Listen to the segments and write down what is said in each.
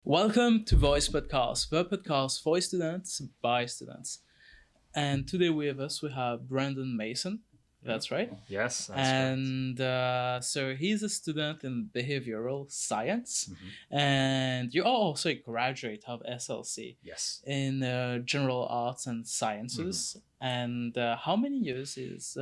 Welcome to Voice Podcast, the podcast for students by students. And today with us we have Brandon Mason. That's right. Yes, that's And so he's a student in behavioral science, and you are also a graduate of SLC Yes. in general arts and sciences. And how many years is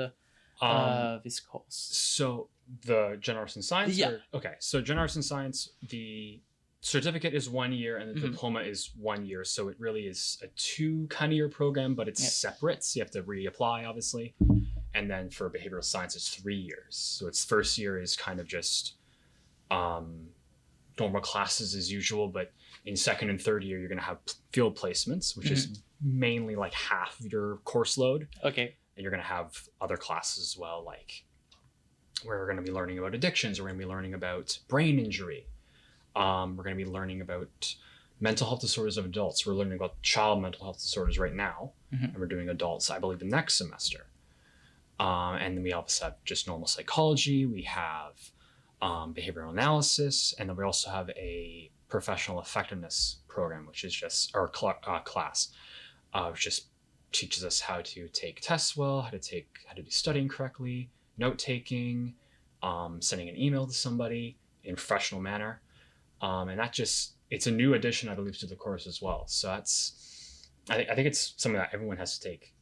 this course? So the general arts and science? Yeah. Okay, so general arts and science, the certificate is 1 year and the diploma is 1 year. So it really is a 2 year program, but it's separate. So you have to reapply, obviously. And then for behavioral science, it's 3 years. So its first year is kind of just normal classes as usual. But in second and third year, you're going to have field placements, which is mainly like half your course load. Okay. And you're going to have other classes as well, like where we're going to be learning about addictions. We're going to be learning about brain injury. We're going to be learning about mental health disorders of adults. We're learning about child mental health disorders right now. And we're doing adults, I believe, the next semester. And then we also have just normal psychology. We have behavioral analysis. And then we also have a professional effectiveness program, which is just our class, which just teaches us how to take tests well, how to do studying correctly, note taking, sending an email to somebody in a professional manner. And that it's a new addition, I believe, to the course as well. So I think it's something that everyone has to take,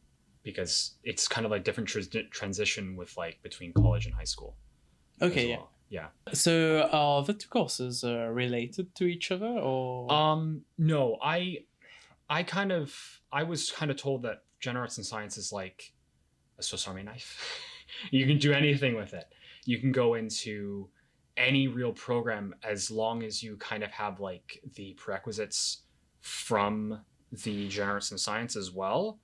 because it's kind of like different transition with like between college and high school. Okay, well. Yeah. So are the two courses related to each other, or? No, I was kind of told that general arts and science is like a Swiss Army knife. You can do anything with it. You can go into any real program as long as you kind of have like the prerequisites from the general arts and science as well.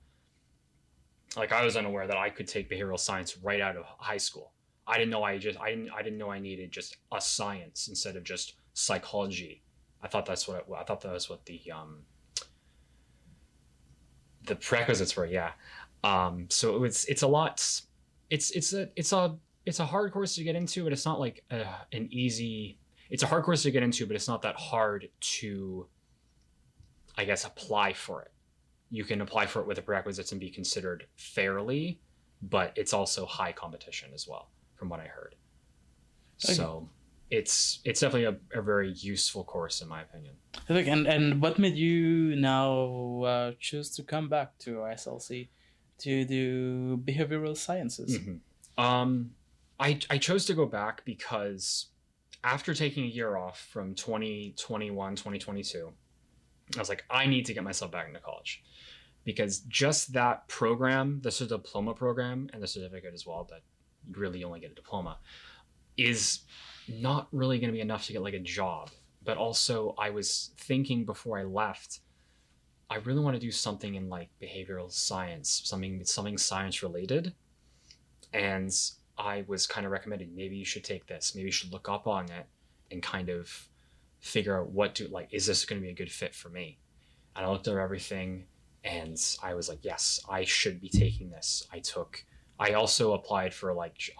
Like I was unaware that I could take behavioral science right out of high school. I didn't know I needed just a science instead of just psychology. I thought that was what the prerequisites were. Yeah. So it's a lot. It's a hard course to get into, but it's not like an easy. It's a hard course to get into, but it's not that hard to, I guess, apply for it. You can apply for it with the prerequisites and be considered fairly, but it's also high competition as well, from what I heard. Okay. So it's definitely a very useful course in my opinion. And what made you now choose to come back to SLC to do behavioral sciences? I chose to go back because after taking a year off from 2021, 2022, I was like, I need to get myself back into college, because just that program, the diploma program and the certificate as well, that you really only get a diploma, is not really going to be enough to get like a job. But also I was thinking before I left, I really want to do something in like behavioral science, something science related. And I was kind of recommended, maybe you should take this, maybe you should look up on it and kind of figure out is this going to be a good fit for me? And I looked at everything and I was like, yes, I should be taking this. I also applied for like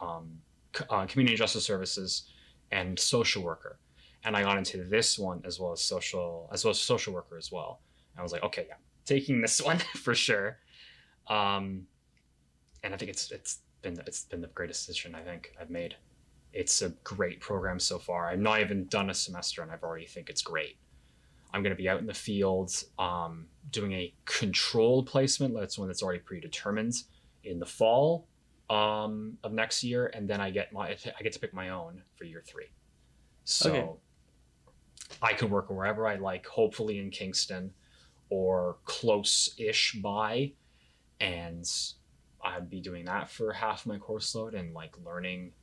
community justice services and social worker. And I got into this one as well as social worker as well. And I was like, okay, yeah, taking this one for sure. And I think it's been the greatest decision I think I've made. It's a great program so far. I've not even done a semester and I've already think it's great. I'm going to be out in the field doing a controlled placement. That's one that's already predetermined in the fall of next year, and then I get to pick my own for year 3. So okay. I can work wherever I like, hopefully in Kingston or close-ish by, and I'd be doing that for half my course load and like learning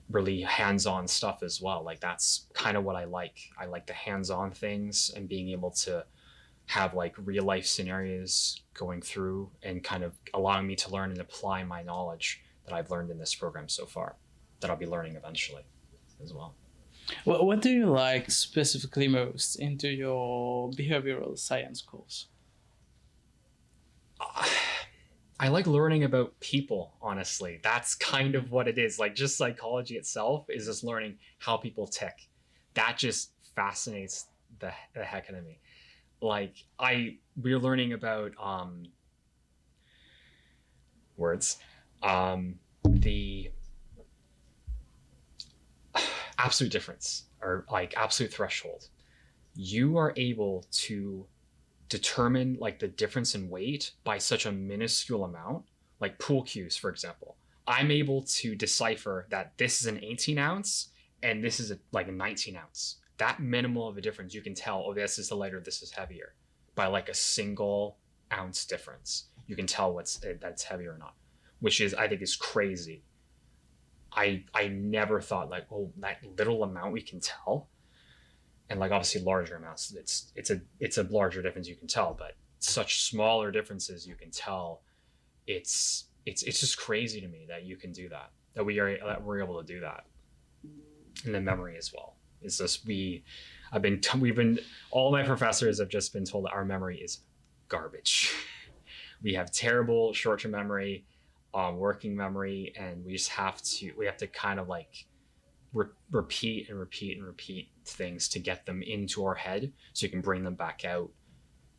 really hands-on stuff as well. Like that's kind of what I like. I like the hands-on things and being able to have like real life scenarios going through and kind of allowing me to learn and apply my knowledge that I've learned in this program so far, that I'll be learning eventually as well. What do you like specifically most into your behavioral science course? I like learning about people, honestly. That's kind of what it is. Like just psychology itself is just learning how people tick. That just fascinates the heck out of me. Like we're learning about words, the absolute difference, or like absolute threshold. You are able to determine like the difference in weight by such a minuscule amount, like pool cues, for example. I'm able to decipher that this is an 18 ounce and this is like a 19 ounce. That minimal of a difference, you can tell, oh, this is lighter, this is heavier, by like a single ounce difference. You can tell that's heavier or not, which is, I think, is crazy. I never thought like, oh, that little amount we can tell. And like obviously larger amounts, it's a larger difference you can tell, but such smaller differences you can tell. It's just crazy to me that you can do that, that we're able to do that. And the memory as well. It's just all my professors have just been told that our memory is garbage. We have terrible short-term memory, working memory, and we have to kind of like repeat things to get them into our head so you can bring them back out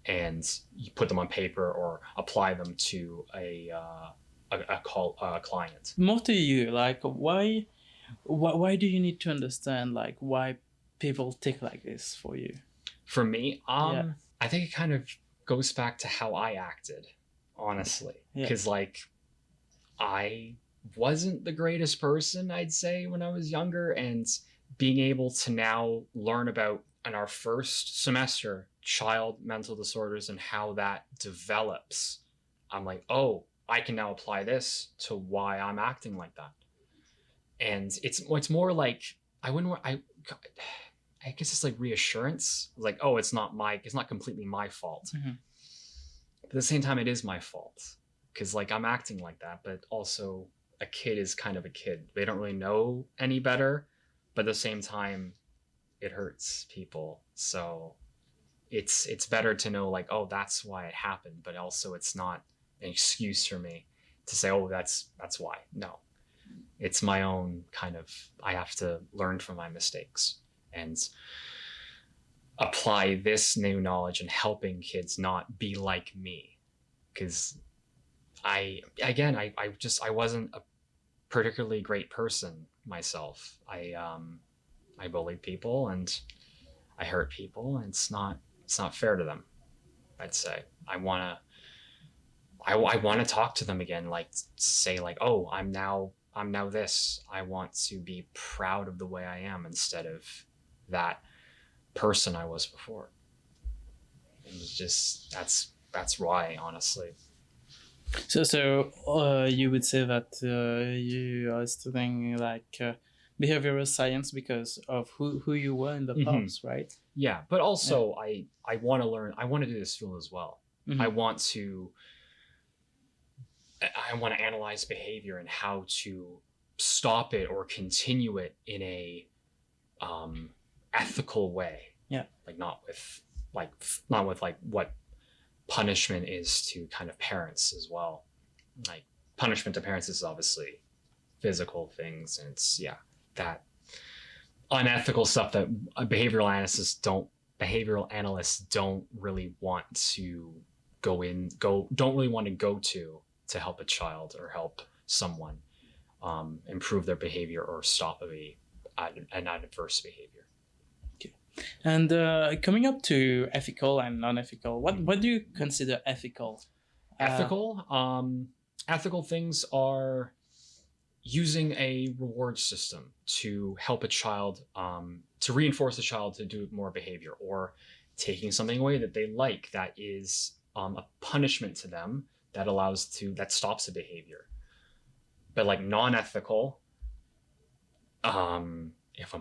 and you put them on paper or apply them to a client. More to you, like why do you need to understand like why people think like this for you? For me, I think it kind of goes back to how I acted, honestly, because like I wasn't the greatest person, I'd say, when I was younger, and being able to now learn about in our first semester child mental disorders and how that develops, I'm like, oh, I can now apply this to why I'm acting like that. And it's more like I guess it's like reassurance, like, oh, it's not completely my fault. Mm-hmm. But at the same time, it is my fault because like I'm acting like that, but also a kid is kind of a kid. They don't really know any better, but at the same time, it hurts people. So it's better to know like, oh, that's why it happened, but also it's not an excuse for me to say, oh, that's why. No, it's my own kind of, I have to learn from my mistakes and apply this new knowledge and helping kids not be like me. Because I wasn't a particularly great person myself. I bullied people and I hurt people, and it's not fair to them. I'd say I want to talk to them again, like say like, oh, I'm now this. I want to be proud of the way I am instead of that person I was before. And it's just that's why, honestly. So you would say that you are studying like behavioral science because of who you were in the past, right? Yeah, but also I want to learn. I want to do this field as well. Mm-hmm. I want to analyze behavior and how to stop it or continue it in a ethical way. Yeah, like not with what punishment is to kind of parents as well. Like punishment to parents is obviously physical things, and it's that unethical stuff that behavioral analysts don't really want to don't really want to go to help a child or help someone improve their behavior or stop an adverse behavior. Okay. And coming up to ethical and non-ethical, what do you consider ethical? Ethical things are using a reward system to help a child, to reinforce a child to do more behavior, or taking something away that they like that is a punishment to them that stops a behavior. But like non-ethical, if I'm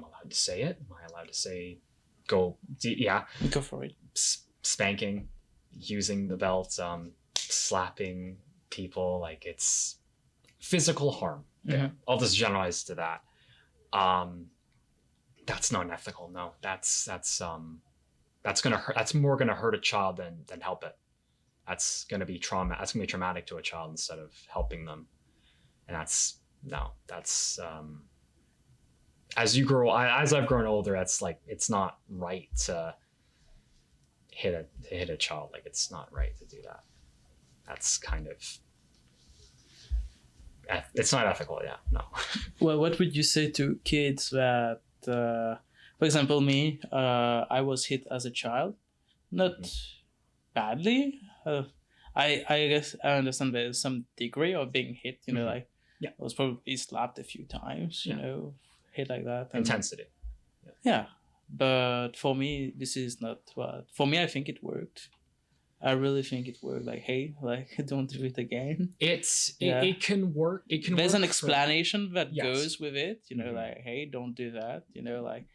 allowed to say it, am I allowed to say go for it? Spanking, using the belt, slapping people, like it's physical harm. Mm-hmm. I'll just generalize to that. That's not ethical. No, that's gonna hurt. That's more gonna hurt a child than help it. That's gonna be traumatic to a child instead of helping them. And that's as I've grown older, that's like, it's not right to hit a child. Like, it's not right to do that. That's kind of, it's not ethical. Yeah, no. Well, what would you say to kids that, for example, me, I was hit as a child, not badly. I guess I understand there's some degree of being hit. Like, Yeah. I was probably slapped a few times. Hit like that. And, Intensity. yeah, but for me, this is not what. For me, I think it worked. I really think it worked. Like, hey, like, don't do it again. It can work. It can. There's work an explanation that Yes. goes with it. Like, hey, don't do that. Like,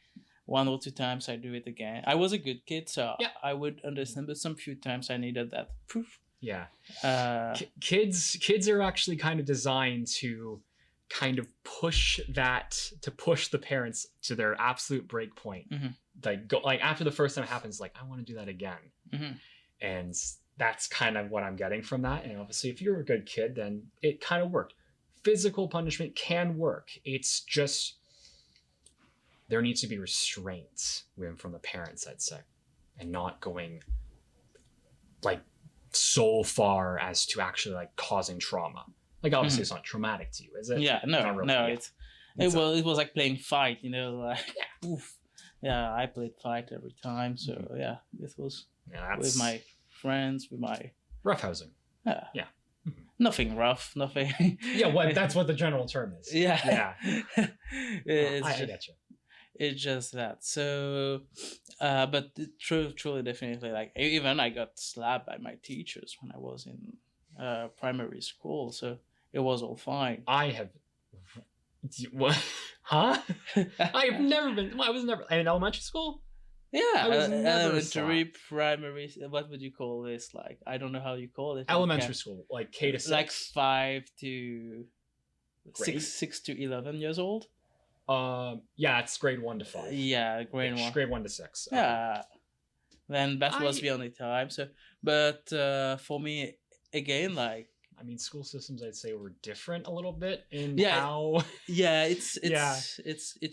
1 or 2 times I do it again. I was a good kid, so Yeah. I would understand. But some few times I needed that proof. Yeah. Uh, Kids are actually kind of designed to kind of push the parents to their absolute break point. Like after the first time it happens, like, I want to do that again. And that's kind of what I'm getting from that. And obviously, if you're a good kid, then it kind of worked. Physical punishment can work. It's just there needs to be restraints from the parents, I'd say, and not going like so far as to actually like causing trauma. Like, obviously, it's not traumatic to you, is it? Yeah, no, Not really, no. yeah. It was like playing fight. Like, oof. Yeah, I played fight every time. So yeah, this was with my friends, with my roughhousing. Yeah. Nothing rough, nothing. Yeah, that's what the general term is. Yeah. I get you. It's just that. So, but truly, definitely, like, even I got slapped by my teachers when I was in primary school. So it was all fine. I have. What? Huh? I've never been. I was never in elementary school. Yeah, I was never elementary, primary. What would you call this? Like, I don't know how you call it. Elementary school, like K to 6. Like 5 to 6 to 11 years old. Yeah, it's grade 1 to 5. Yeah, grade 1. Grade 1 to 6. Okay. Yeah. Then that was the only time. So, but for me, again, like, I mean, school systems, I'd say, were different a little bit in Yeah. how. Yeah, it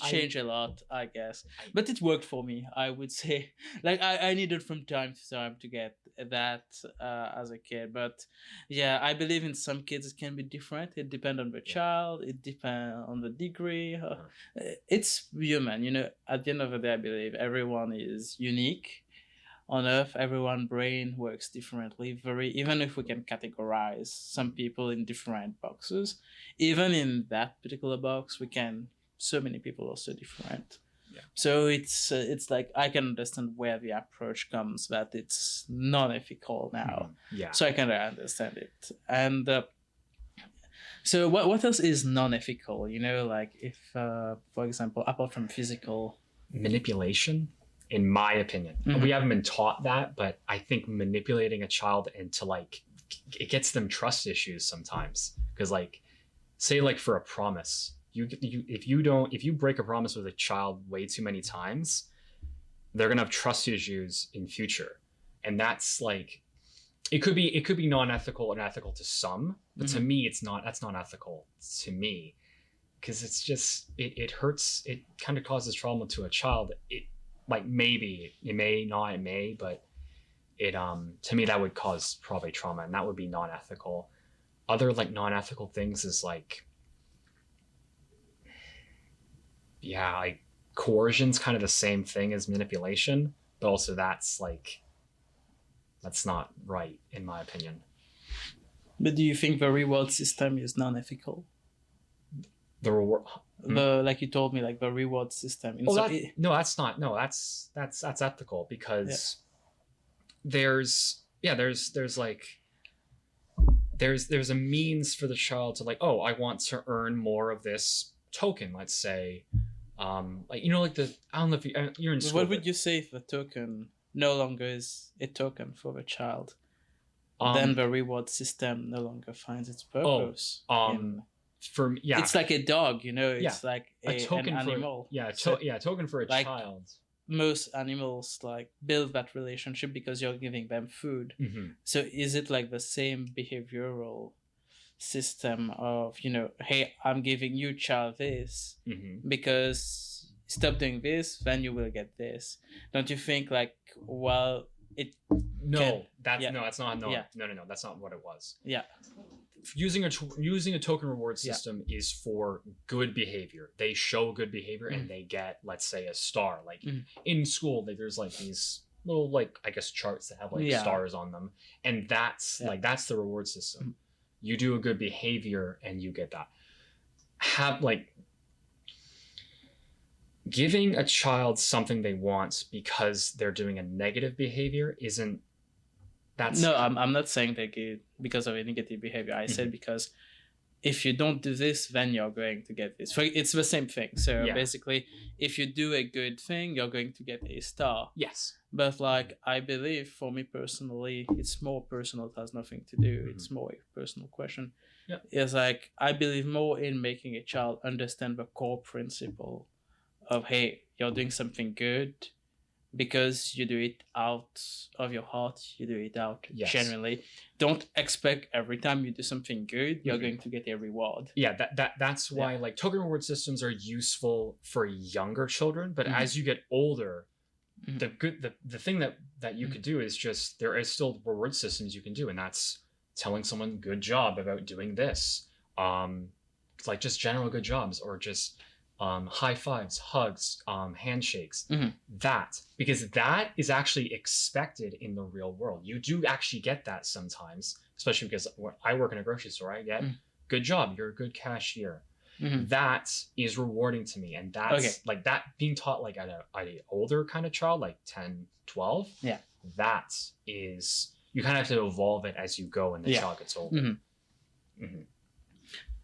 changed a lot, I guess. But it worked for me, I would say. Like, I needed from time to time to get that as a kid. But yeah, I believe in some kids it can be different. It depends on the child. It depends on the degree. It's human, At the end of the day, I believe everyone is unique. On Earth, everyone's brain works differently. Even if we can categorize some people in different boxes, even in that particular box, so many people are so different. Yeah. So it's like, I can understand where the approach comes, that it's non-ethical now. Yeah. So I kind of understand it. And so what else is non-ethical? Like, if, for example, apart from physical manipulation. In my opinion, we haven't been taught that, but I think manipulating a child into, like, it gets them trust issues sometimes. Because, like, say, like, for a promise, if you break a promise with a child way too many times, they're gonna have trust issues in future, and that's like, it could be non-ethical and ethical to some, but to me, that's not ethical to me, because it's just it hurts. It kind of causes trauma to a child. Like, maybe it may not, it may, but it to me that would cause probably trauma, and that would be non-ethical. Other, like, non-ethical things is like, yeah, like coercion's kind of the same thing as manipulation, but also that's not right in my opinion. But do you think the reward system is non-ethical? The reward. Like you told me, like the reward system. That's not. No, that's ethical, because there's a means for the child to, like, oh, I want to earn more of this token. Let's say, like, like I don't know if you're in school. What would you say if the token no longer is a token for the child? Then the reward system no longer finds its purpose. It's like a dog, It's like a token, an animal. A token for a child. Most animals, like, build that relationship because you're giving them food. So is it like the same behavioral system of, hey, I'm giving you, child, this because stop doing this, then you will get this? Don't you think, like, while it No, can, that's yeah, no, that's not. No, yeah, no, no, no. That's not what it was. yeah, Using a token reward yeah, system is for good behavior. They show good behavior and Mhm. they get, let's say, a star. Like Mhm. in school, there's like these little, like, I guess, charts that have like Yeah. stars on them, and that's Yeah. like that's the reward system. Mhm. You do a good behavior and you get that. Have like giving a child something they want because they're doing a negative behavior isn't. That's No, I'm not saying they get because of a negative behavior. I said because if you don't do this, then you're going to get this. It's the same thing. So Yeah. basically, if you do a good thing, you're going to get a star. Yes. But like, I believe for me personally, it's more personal. It has nothing to do. It's more a personal question. Yeah. It's like, I believe more in making a child understand the core principle of, hey, you're doing something good because you do it out of your heart, you do it out genuinely. Don't expect every time you do something good, you're going to get a reward. Yeah, that's why like token reward systems are useful for younger children, but as you get older, the thing that you could do is just, there is still reward systems you can do, and that's telling someone good job about doing this. Like just general good jobs, or just high fives, hugs, handshakes. That, because that is actually expected in the real world. You do actually get that sometimes, especially because I work in a grocery store. I get good job, you're a good cashier. That is rewarding to me, and that's like that being taught like at an older kind of child, like 10, 12. Yeah, that is, you kind of have to evolve it as you go and the child gets older.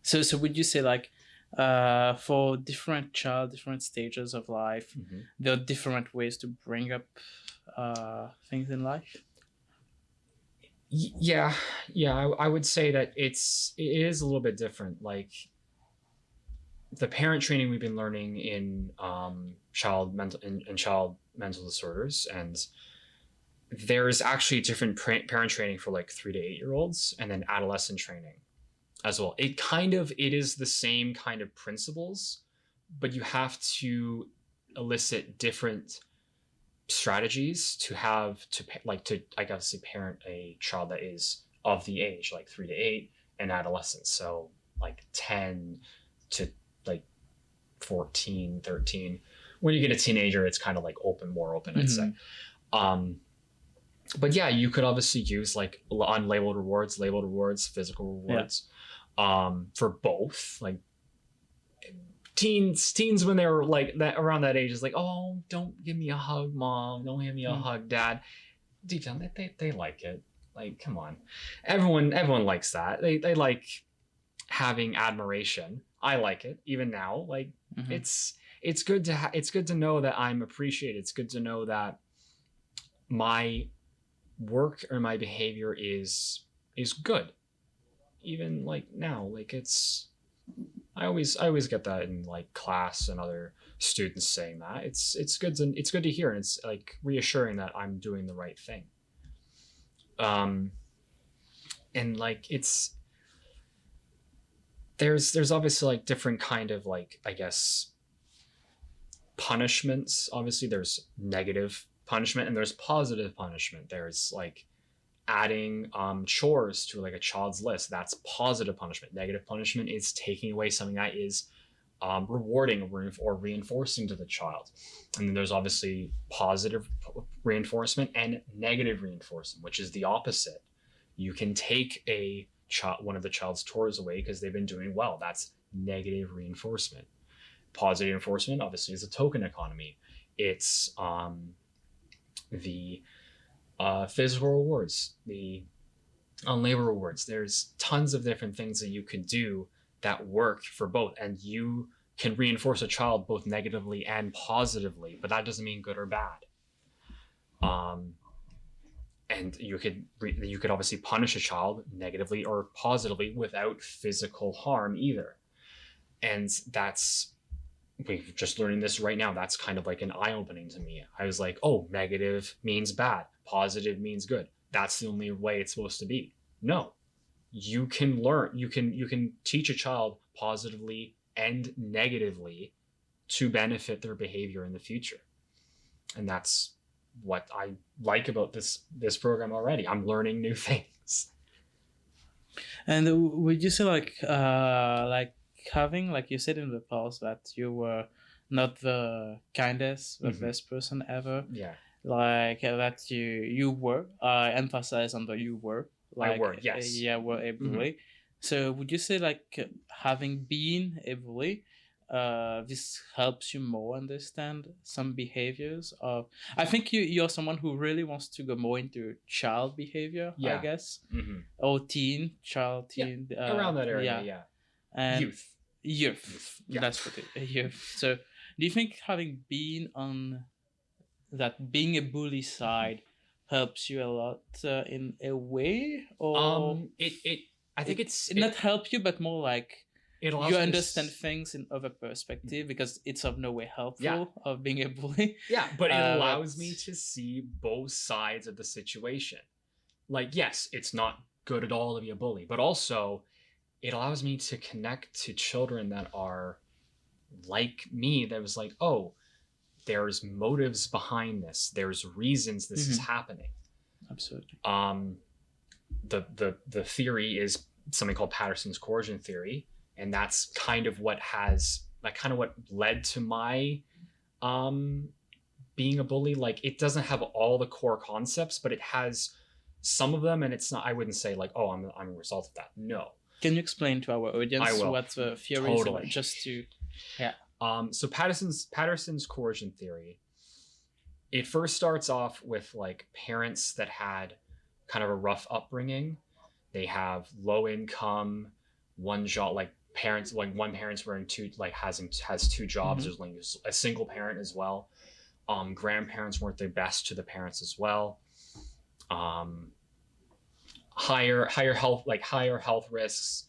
So would you say like, for different stages of life, there are different ways to bring up things in life? Yeah, I would say that it is a little bit different. Like the parent training we've been learning in child mental disorders, and there's actually different parent training for like 3 to 8 year olds, and then adolescent training as well. It is the same kind of principles, but you have to elicit different strategies to I guess parent a child that is of the age like 3 to 8 and adolescence. So like 10 to like 14, 13. When you get a teenager, it's kind of like more open, I'd say. But yeah, you could obviously use like unlabeled rewards, labeled rewards, physical rewards, for both. Like teens when they were like that, around that age, is like, oh, don't give me a hug, mom, don't give me a hug, dad. Deep down, they like it. Like, come on, everyone likes that. They like having admiration. I like it even now. Like it's good to know that I'm appreciated. It's good to know that my work or my behavior is good, even like now. Like I always get that in like class and other students saying that. It's good to hear, and it's like reassuring that I'm doing the right thing. And like there's obviously like different kind of like, I guess, punishments. Obviously there's negative punishment and there's positive punishment. There's like adding chores to like a child's list. That's positive punishment. Negative punishment is taking away something that is rewarding or reinforcing to the child. And then there's obviously positive reinforcement and negative reinforcement, which is the opposite. You can take one of the child's chores away because they've been doing well. That's negative reinforcement. Positive reinforcement obviously is a token economy. It's the physical rewards, the labor rewards. There's tons of different things that you could do that work for both, and you can reinforce a child both negatively and positively, but that doesn't mean good or bad. And you could obviously punish a child negatively or positively without physical harm either. And we're just learning this right now. That's kind of like an eye-opening to me. I was like, oh, negative means bad, positive means good. That's the only way it's supposed to be. No, you can learn. You can teach a child positively and negatively to benefit their behavior in the future. And that's what I like about this program already. I'm learning new things. And would you say like having, like you said in the past, that you were not the kindest, the best person ever? Yeah. Like that you were. I emphasize on the you were. Like I were, yes. Yeah, were a bully. So would you say like having been a bully, this helps you more understand some behaviors of? I think you're someone who really wants to go more into child behavior. I Yeah. guess. Or teen. Yeah. Around that area. Yeah. And youth. Yeah. That's what youth. So do you think having been on that, being a bully side, helps you a lot in a way? Or I think it's not help you, but more like it allows you understand things in other perspective, because it's of no way helpful. Yeah. Of being a bully. Yeah, but it allows me to see both sides of the situation. Like, yes, it's not good at all to be a bully, but also it allows me to connect to children that are like me, that was like, oh, there's motives behind this. There's reasons this is happening. Absolutely. The theory is something called Patterson's coercion theory, and that's kind of what led to my being a bully. Like, it doesn't have all the core concepts, but it has some of them, and it's not, I wouldn't say like, oh, I'm a result of that. No. Can you explain to our audience what the theory is? Totally. Just to, yeah. So Patterson's coercion theory, it first starts off with like parents that had kind of a rough upbringing. They have low income, one job, like parents, like one parent's wearing has two jobs. There's like a single parent as well. Grandparents weren't the best to the parents as well. Higher health risks,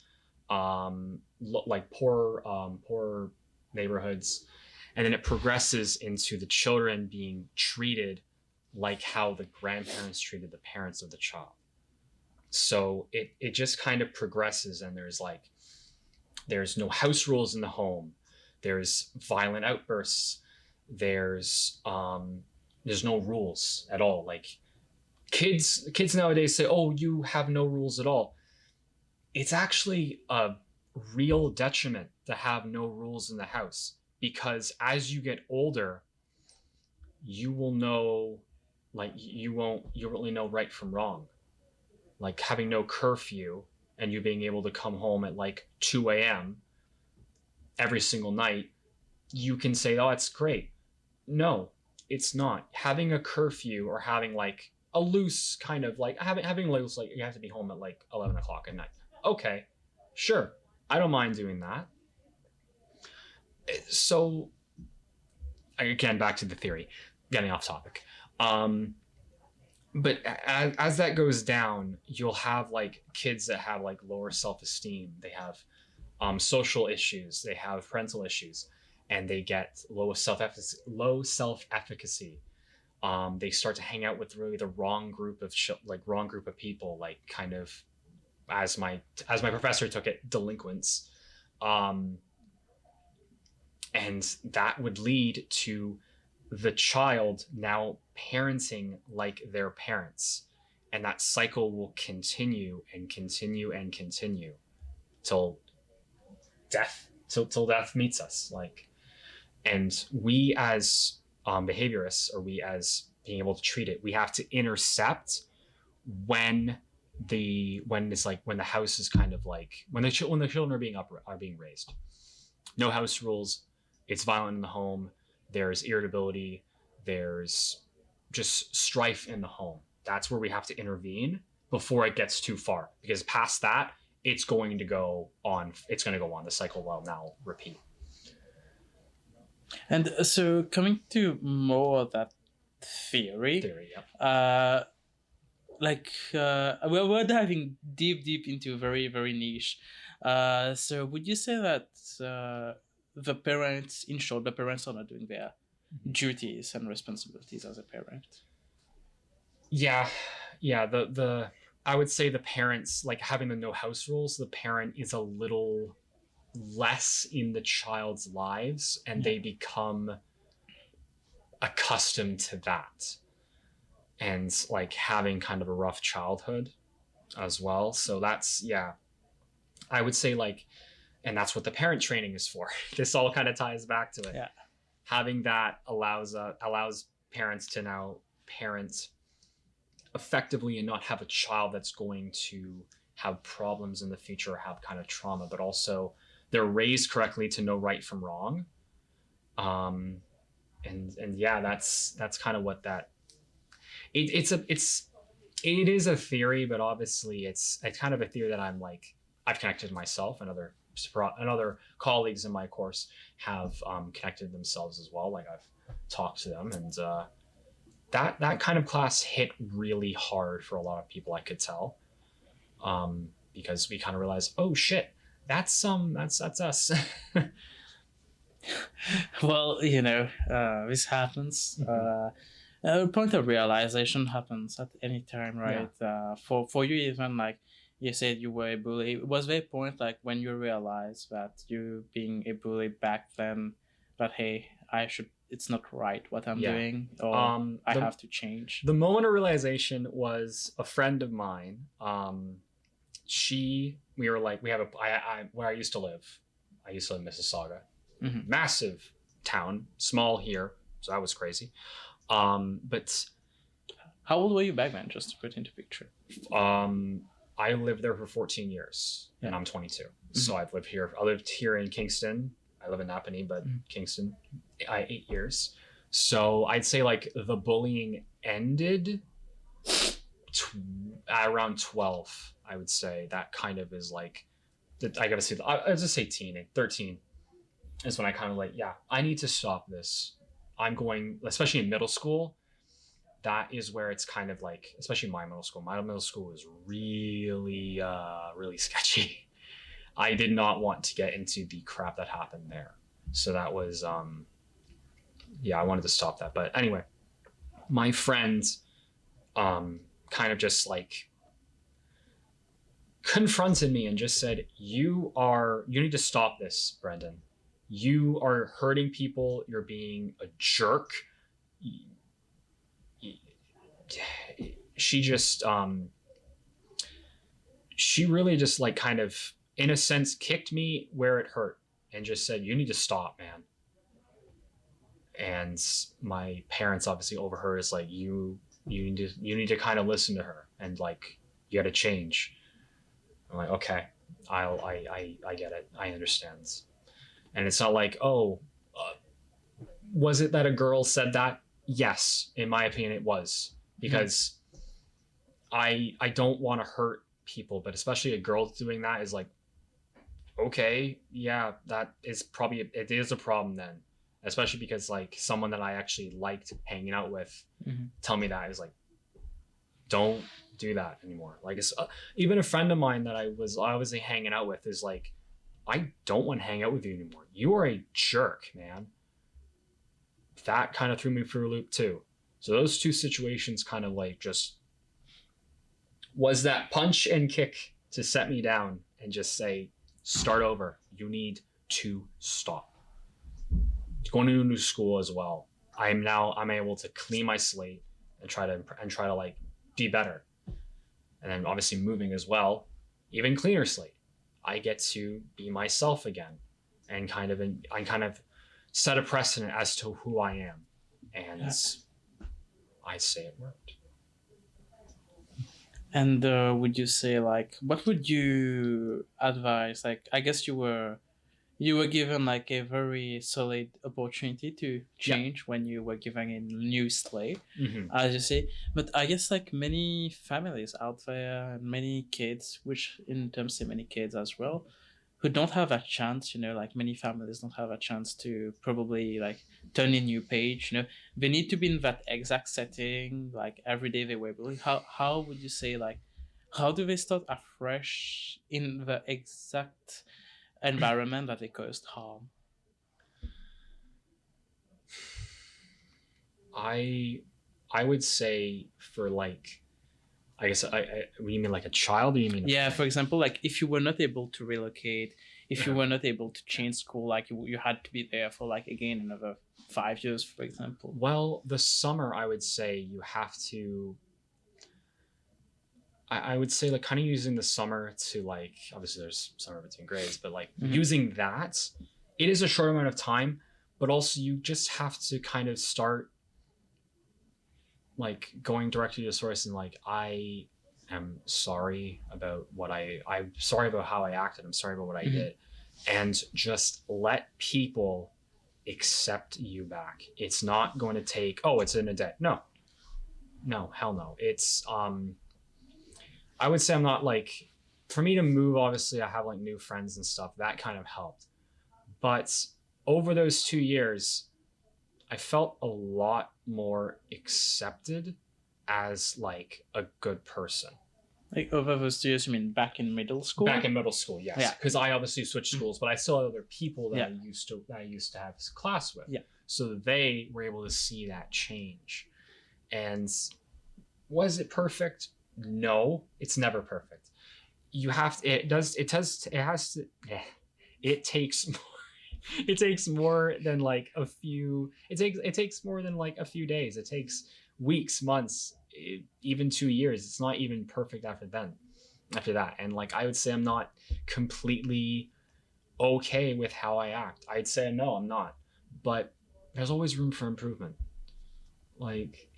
like poor neighborhoods, and then it progresses into the children being treated like how the grandparents treated the parents of the child. So it just kind of progresses, and there's no house rules in the home, there's violent outbursts, there's no rules at all. Like, kids nowadays say, oh, you have no rules at all. It's actually a real detriment to have no rules in the house, because as you get older, you will know, like, you won't really know right from wrong. Like, having no curfew and you being able to come home at like 2 a.m. every single night, you can say, oh, it's great. No, it's not. Having a curfew, or having like a loose kind of like having loose, like you have to be home at like 11 o'clock at night. Okay, sure. I don't mind doing that. So again, back to the theory, getting off topic. But as that goes down, you'll have like kids that have like lower self-esteem. They have social issues. They have parental issues, and they get low self-efficacy. They start to hang out with really the wrong group of people, like kind of, as my professor took it, delinquents. And that would lead to the child now parenting like their parents, and that cycle will continue and continue and continue till death meets us. Like, and we as behaviorists, or we as being able to treat it, we have to intercept when the house is kind of like, when the children are being raised. No house rules. It's violent in the home. There's irritability. There's just strife in the home. That's where we have to intervene before it gets too far, because past that, it's going to go on. The cycle will now repeat. And so, coming to more of that theory, yeah. We're diving deep into very, very niche. So would you say that the parents are not doing their duties and responsibilities as a parent? Yeah. I would say the parents, like having the no house rules, the parent is a little less in the child's lives, and they become accustomed to that. and like having kind of a rough childhood as well. So that's, yeah, I would say like, and that's what the parent training is for. This all kind of ties back to it. Yeah. Having that allows parents to now parent effectively and not have a child that's going to have problems in the future or have kind of trauma, but also they're raised correctly to know right from wrong. And yeah, that's kind of what that it is a theory, but obviously it's kind of a theory that I'm like, I've connected myself, and other colleagues in my course have connected themselves as well. Like I've talked to them, and that kind of class hit really hard for a lot of people, I could tell, because we kind of realized, oh shit, that's us. Well, this happens. A point of realization happens at any time, right? Yeah. For you, even like you said, you were a bully. Was there a point like when you realized that you being a bully back then, that hey, it's not right what I'm doing, or I have to change? The moment of realization was a friend of mine. We were like, where I used to live in Mississauga. Mm-hmm. Massive town, small here, so that was crazy. But how old were you back then, just to put into picture? I lived there for 14 years, and I'm 22. Mm-hmm. So I lived here in Kingston. I live in Napanee, but Kingston, 8 years. So I'd say like the bullying ended around 12. I would say that kind of is like, I gotta say, I'll just say 13 is when I kind of like, yeah, I need to stop this. I'm going, especially in middle school, that is where it's kind of like, especially my middle school. My middle school was really, really sketchy. I did not want to get into the crap that happened there. So that was, I wanted to stop that. But anyway, my friend kind of just like confronted me and just said, you need to stop this, Brendan. You are hurting people. You're being a jerk. She just, she really just like kind of, in a sense, kicked me where it hurt and just said, you need to stop, man. And my parents obviously overheard. It's like, you need to kind of listen to her, and like, you got to change. I'm like, okay, I get it. I understand. And it's not like, was it that a girl said that? Yes, in my opinion, it was, because I don't want to hurt people, but especially a girl doing that is like, okay, yeah, that is probably, it is a problem then, especially because like someone that I actually liked hanging out with tell me that, is like, don't do that anymore. Like, it's even a friend of mine that I was obviously hanging out with is like, I don't want to hang out with you anymore. You are a jerk, man. That kind of threw me for a loop too. So those two situations kind of like just was that punch and kick to set me down and just say, start over. You need to stop. Going to a new school as well. I'm able to clean my slate and try to like be better. And then obviously moving as well, even cleaner slate. I get to be myself again, and kind of set a precedent as to who I am. And I say it worked. And would you say, like, what would you advise? Like, I guess you were given like a very solid opportunity to change when you were given a new slate, as you say. But I guess like many families out there, and many kids, which in terms say many kids as well, who don't have a chance, like many families don't have a chance to probably like turn a new page, they need to be in that exact setting, like every day they were bullied. How would you say, like, how do they start afresh in the exact environment that they caused harm? I would say for like, I guess you mean like a child, or you mean for example, like if you were not able to relocate, if you were not able to change school, like you had to be there for like again another 5 years, for example? Well, the summer, I would say you have to. I would say like kind of using the summer to like obviously there's summer between grades, but like using that, it is a short amount of time, but also you just have to kind of start like going directly to the source and like I am sorry about I'm sorry about how I acted. I'm sorry about what I did. And just let people accept you back. It's not going to take, oh, it's in a day. No, hell no. It's, I would say I'm not like, for me to move, obviously I have like new friends and stuff that kind of helped. But over those 2 years, I felt a lot more accepted as like a good person. Like over those 2 years, you mean back in middle school? Back in middle school, yes. Yeah. Because I obviously switched schools, but I still had other people that I used to have class with. Yeah. So they were able to see that change. And was it perfect? No, it's never perfect. You have to, it takes more than like a few, it takes more than like a few days. It takes weeks, months, even 2 years. It's not even perfect after that. And like, I would say I'm not completely okay with how I act. I'd say, no, I'm not, but there's always room for improvement. Like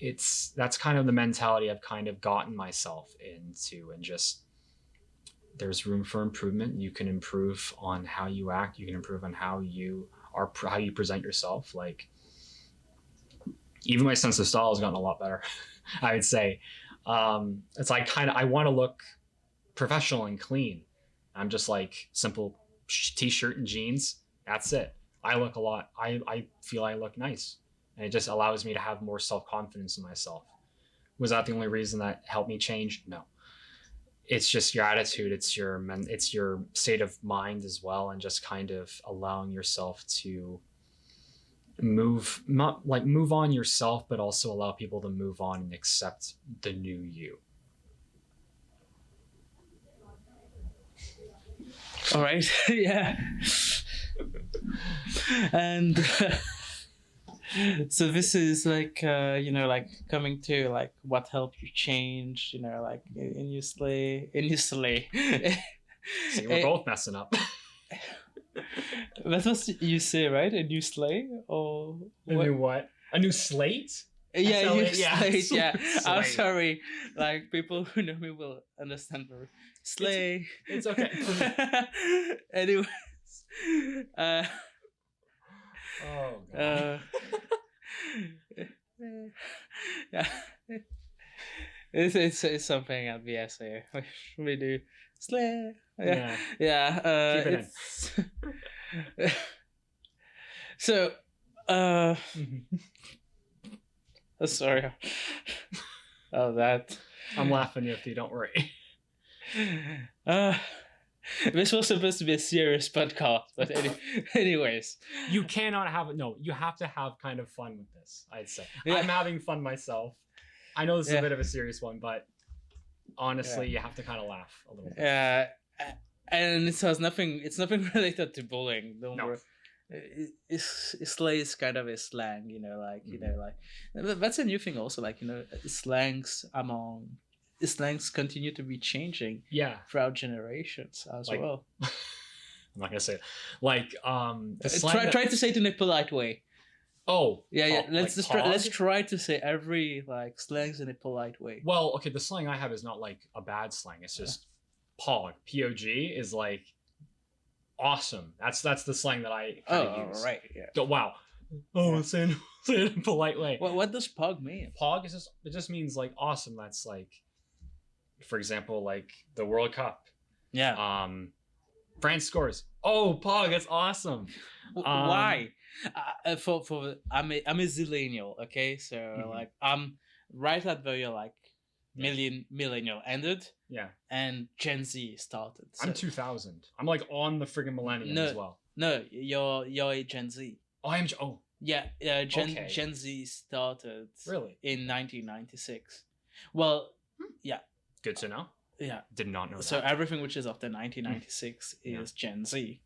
that's kind of the mentality I've kind of gotten myself into, and just, there's room for improvement. You can improve on how you act. You can improve on how you present yourself. Like even my sense of style has gotten a lot better. I would say, it's like I want to look professional and clean. I'm just like simple t-shirt and jeans. That's it. I look a lot. I feel I look nice, and it just allows me to have more self-confidence in myself. Was that the only reason that helped me change? No. It's just your attitude. It's your state of mind as well, and just kind of allowing yourself to move on yourself, but also allow people to move on and accept the new you. All right. Yeah. And so this is like like coming to like what helped you change, like in your sleigh. See, we're both messing up. That's what you say, right? A new sleigh, or what? A new what? A new slate? Yeah, new slate. Yeah. Slate. I'm sorry. Like people who know me will understand the sleigh. It's okay. Anyways, oh god. Yeah, it's something at the essay we do. Sleigh. Yeah. Keep it in. So, sorry. Oh, that. I'm laughing if you don't worry. This was supposed to be a serious podcast, but anyways. You cannot have it. No, you have to have kind of fun with this, I'd say. Yeah. I'm having fun myself. I know this is a bit of a serious one, but honestly, you have to kind of laugh a little bit. Yeah. And it has nothing. It's nothing related to bullying. Don't worry. Sleigh is kind of a slang, that's a new thing also. Like slangs continue to be changing. Yeah. Throughout generations as well. I'm not gonna say it. Like try to say it in a polite way. Oh. Yeah. Let's try to say every like slangs in a polite way. Well, okay. The slang I have is not like a bad slang. It's just POG. POG is like awesome. That's the slang that I use. Right. Yeah. So, wow. Oh, say it in a polite way. What does POG mean? POG is it just means like awesome. That's like, for example, like the World Cup. Yeah. France scores. Oh, POG. That's awesome. Why? For I'm a zillennial. Okay, so like I'm right at the like millennial ended. Yeah. And Gen Z started. So. I'm 2000. I'm like on the friggin' millennium as well. No, you're a Gen Z. Oh, I am. Yeah. Gen Z started. Really? In 1996. Well, yeah. Good to know. Yeah. Did not know that. So everything which is after 1996 is Gen Z.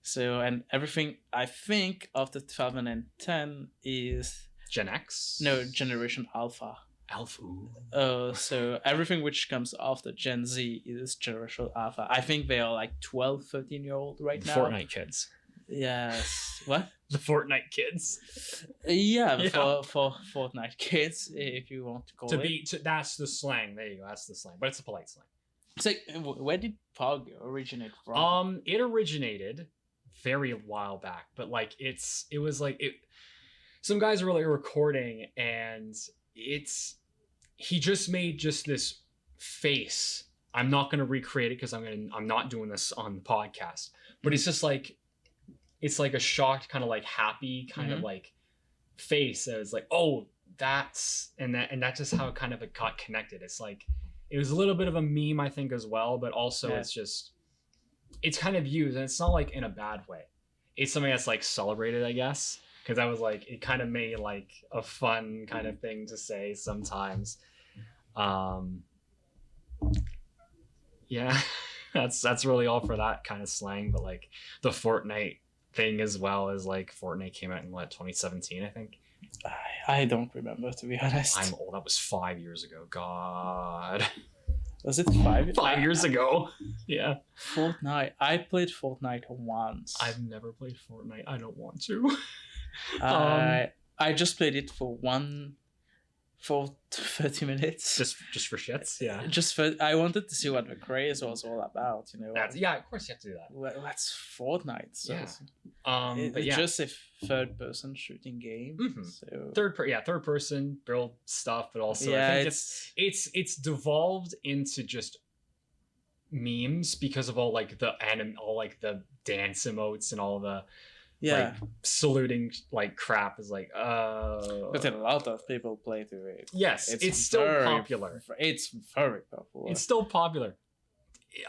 So and everything I think after 2010 is Gen X? no Generation Alpha. Alpha. So everything which comes after Gen Z is Generation Alpha. I think they are like 12, 13-year-old right now. Fortnite kids. Yes. What? The Fortnite kids. Yeah, Yeah. for Fortnite kids, if you want to call it. That's the slang. There you go. That's the slang, but it's a polite slang. It's like, where did PUG originate from? It originated very while back, but like it was like it. Some guys were like recording, and he just made just this face. I'm not gonna recreate it because I'm not doing this on the podcast, but it's just like it's like a shocked kind of like happy kind of like face that was like, oh, that's that's just how it kind of it got connected. It's like it was a little bit of a meme, I think, as well, but also it's kind of used, and it's not like in a bad way. It's something that's like celebrated, I guess, because I was like it kind of made like a fun kind of thing to say sometimes. Yeah, that's really all for that kind of slang. But like the Fortnite thing as well, as like Fortnite came out in 2017, I think. I don't remember, to be honest. I'm old. That was 5 years ago. God. Was it 5? 5 years ago. Yeah. Fortnite. I played Fortnite once. I've never played Fortnite. I don't want to. I just played it for 30 minutes. Just for shits, yeah. I wanted to see what the craze was all about, you know. Yeah, of course you have to do that. Well, that's Fortnite. So yeah. It's just a third-person shooting game. Mm-hmm. So third person build stuff, but also I think it's devolved into just memes because of all like the dance emotes and all the like saluting like crap is like but a lot of people play to it. Yes, it's still popular. It's very popular. It's still popular.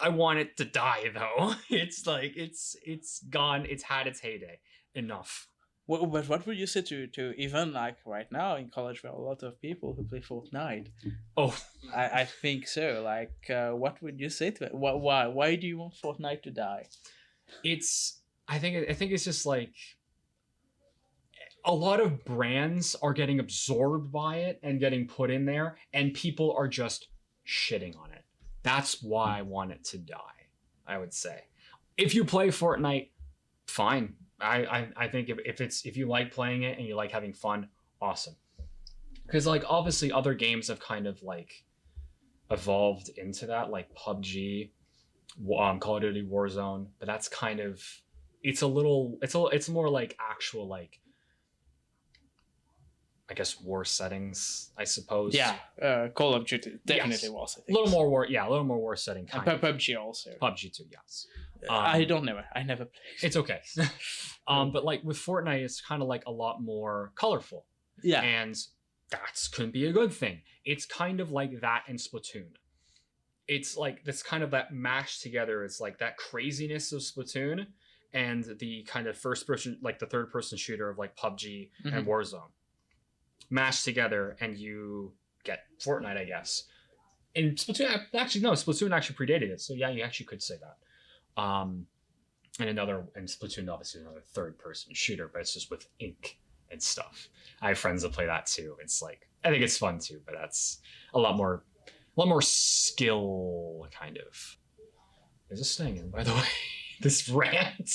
I want it to die though. It's like it's gone. It's had its heyday. Enough. Well, but what would you say to even like right now in college there are a lot of people who play Fortnite? Oh, I think so. Like, what would you say to it? Why do you want Fortnite to die? I think it's just like a lot of brands are getting absorbed by it and getting put in there, and people are just shitting on it. That's why I want it to die, I would say. If you play Fortnite, fine. I think if you like playing it and you like having fun, awesome. Because like obviously other games have kind of like evolved into that, like PUBG, Call of Duty Warzone, but that's kind of it's more like actual like I guess war settings, I suppose. Yeah, Call of Duty definitely was. I think. A little more war setting. Kind of. PUBG also. PUBG too, yes. I never played. It's okay. But like with Fortnite, it's kind of like a lot more colorful. Yeah, and that could be a good thing. It's kind of like that in Splatoon. It's like this kind of that mashed together. It's like that craziness of Splatoon and the kind of first person, like the third person shooter of like PUBG and Warzone mashed together, and you get Fortnite, I guess. And Splatoon Splatoon actually predated it, so yeah, you actually could say that. And Splatoon obviously another third person shooter, but it's just with ink and stuff. I have friends that play that too. It's like I think it's fun too, but that's a lot more skill kind of. Is this staying in, by the way? This rant.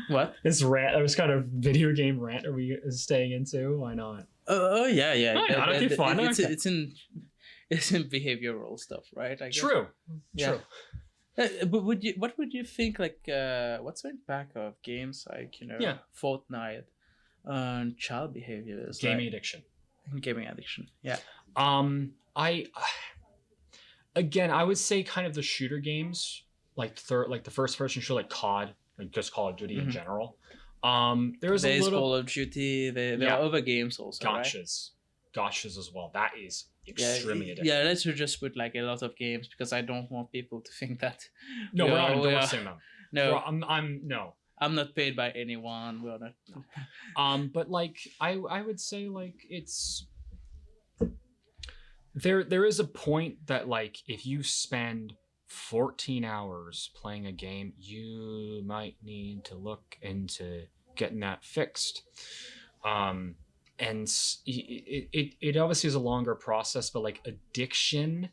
What? This rant. That was kind of video game rant. Are we staying into? Why not? Oh yeah. Why not? Okay, fine. It's in behavioral stuff, right? I guess. True. Yeah. True. But what would you think? Like, what's the impact of games like Fortnite on child behaviors, gaming addiction? Gaming addiction. Yeah. I would say kind of the shooter games, like the first person shooter, like COD, like just Call of Duty in general. There's a little Call of Duty. There are other games also. Gotchas as well. That is extremely addictive. Yeah, let's just put like a lot of games because I don't want people to think that. No, we're not endorsing them. No, no. I'm not paid by anyone. We're not. But like I would say like it's there is a point that like if you spend 14 hours playing a game, you might need to look into getting that fixed. And it obviously is a longer process, but like addiction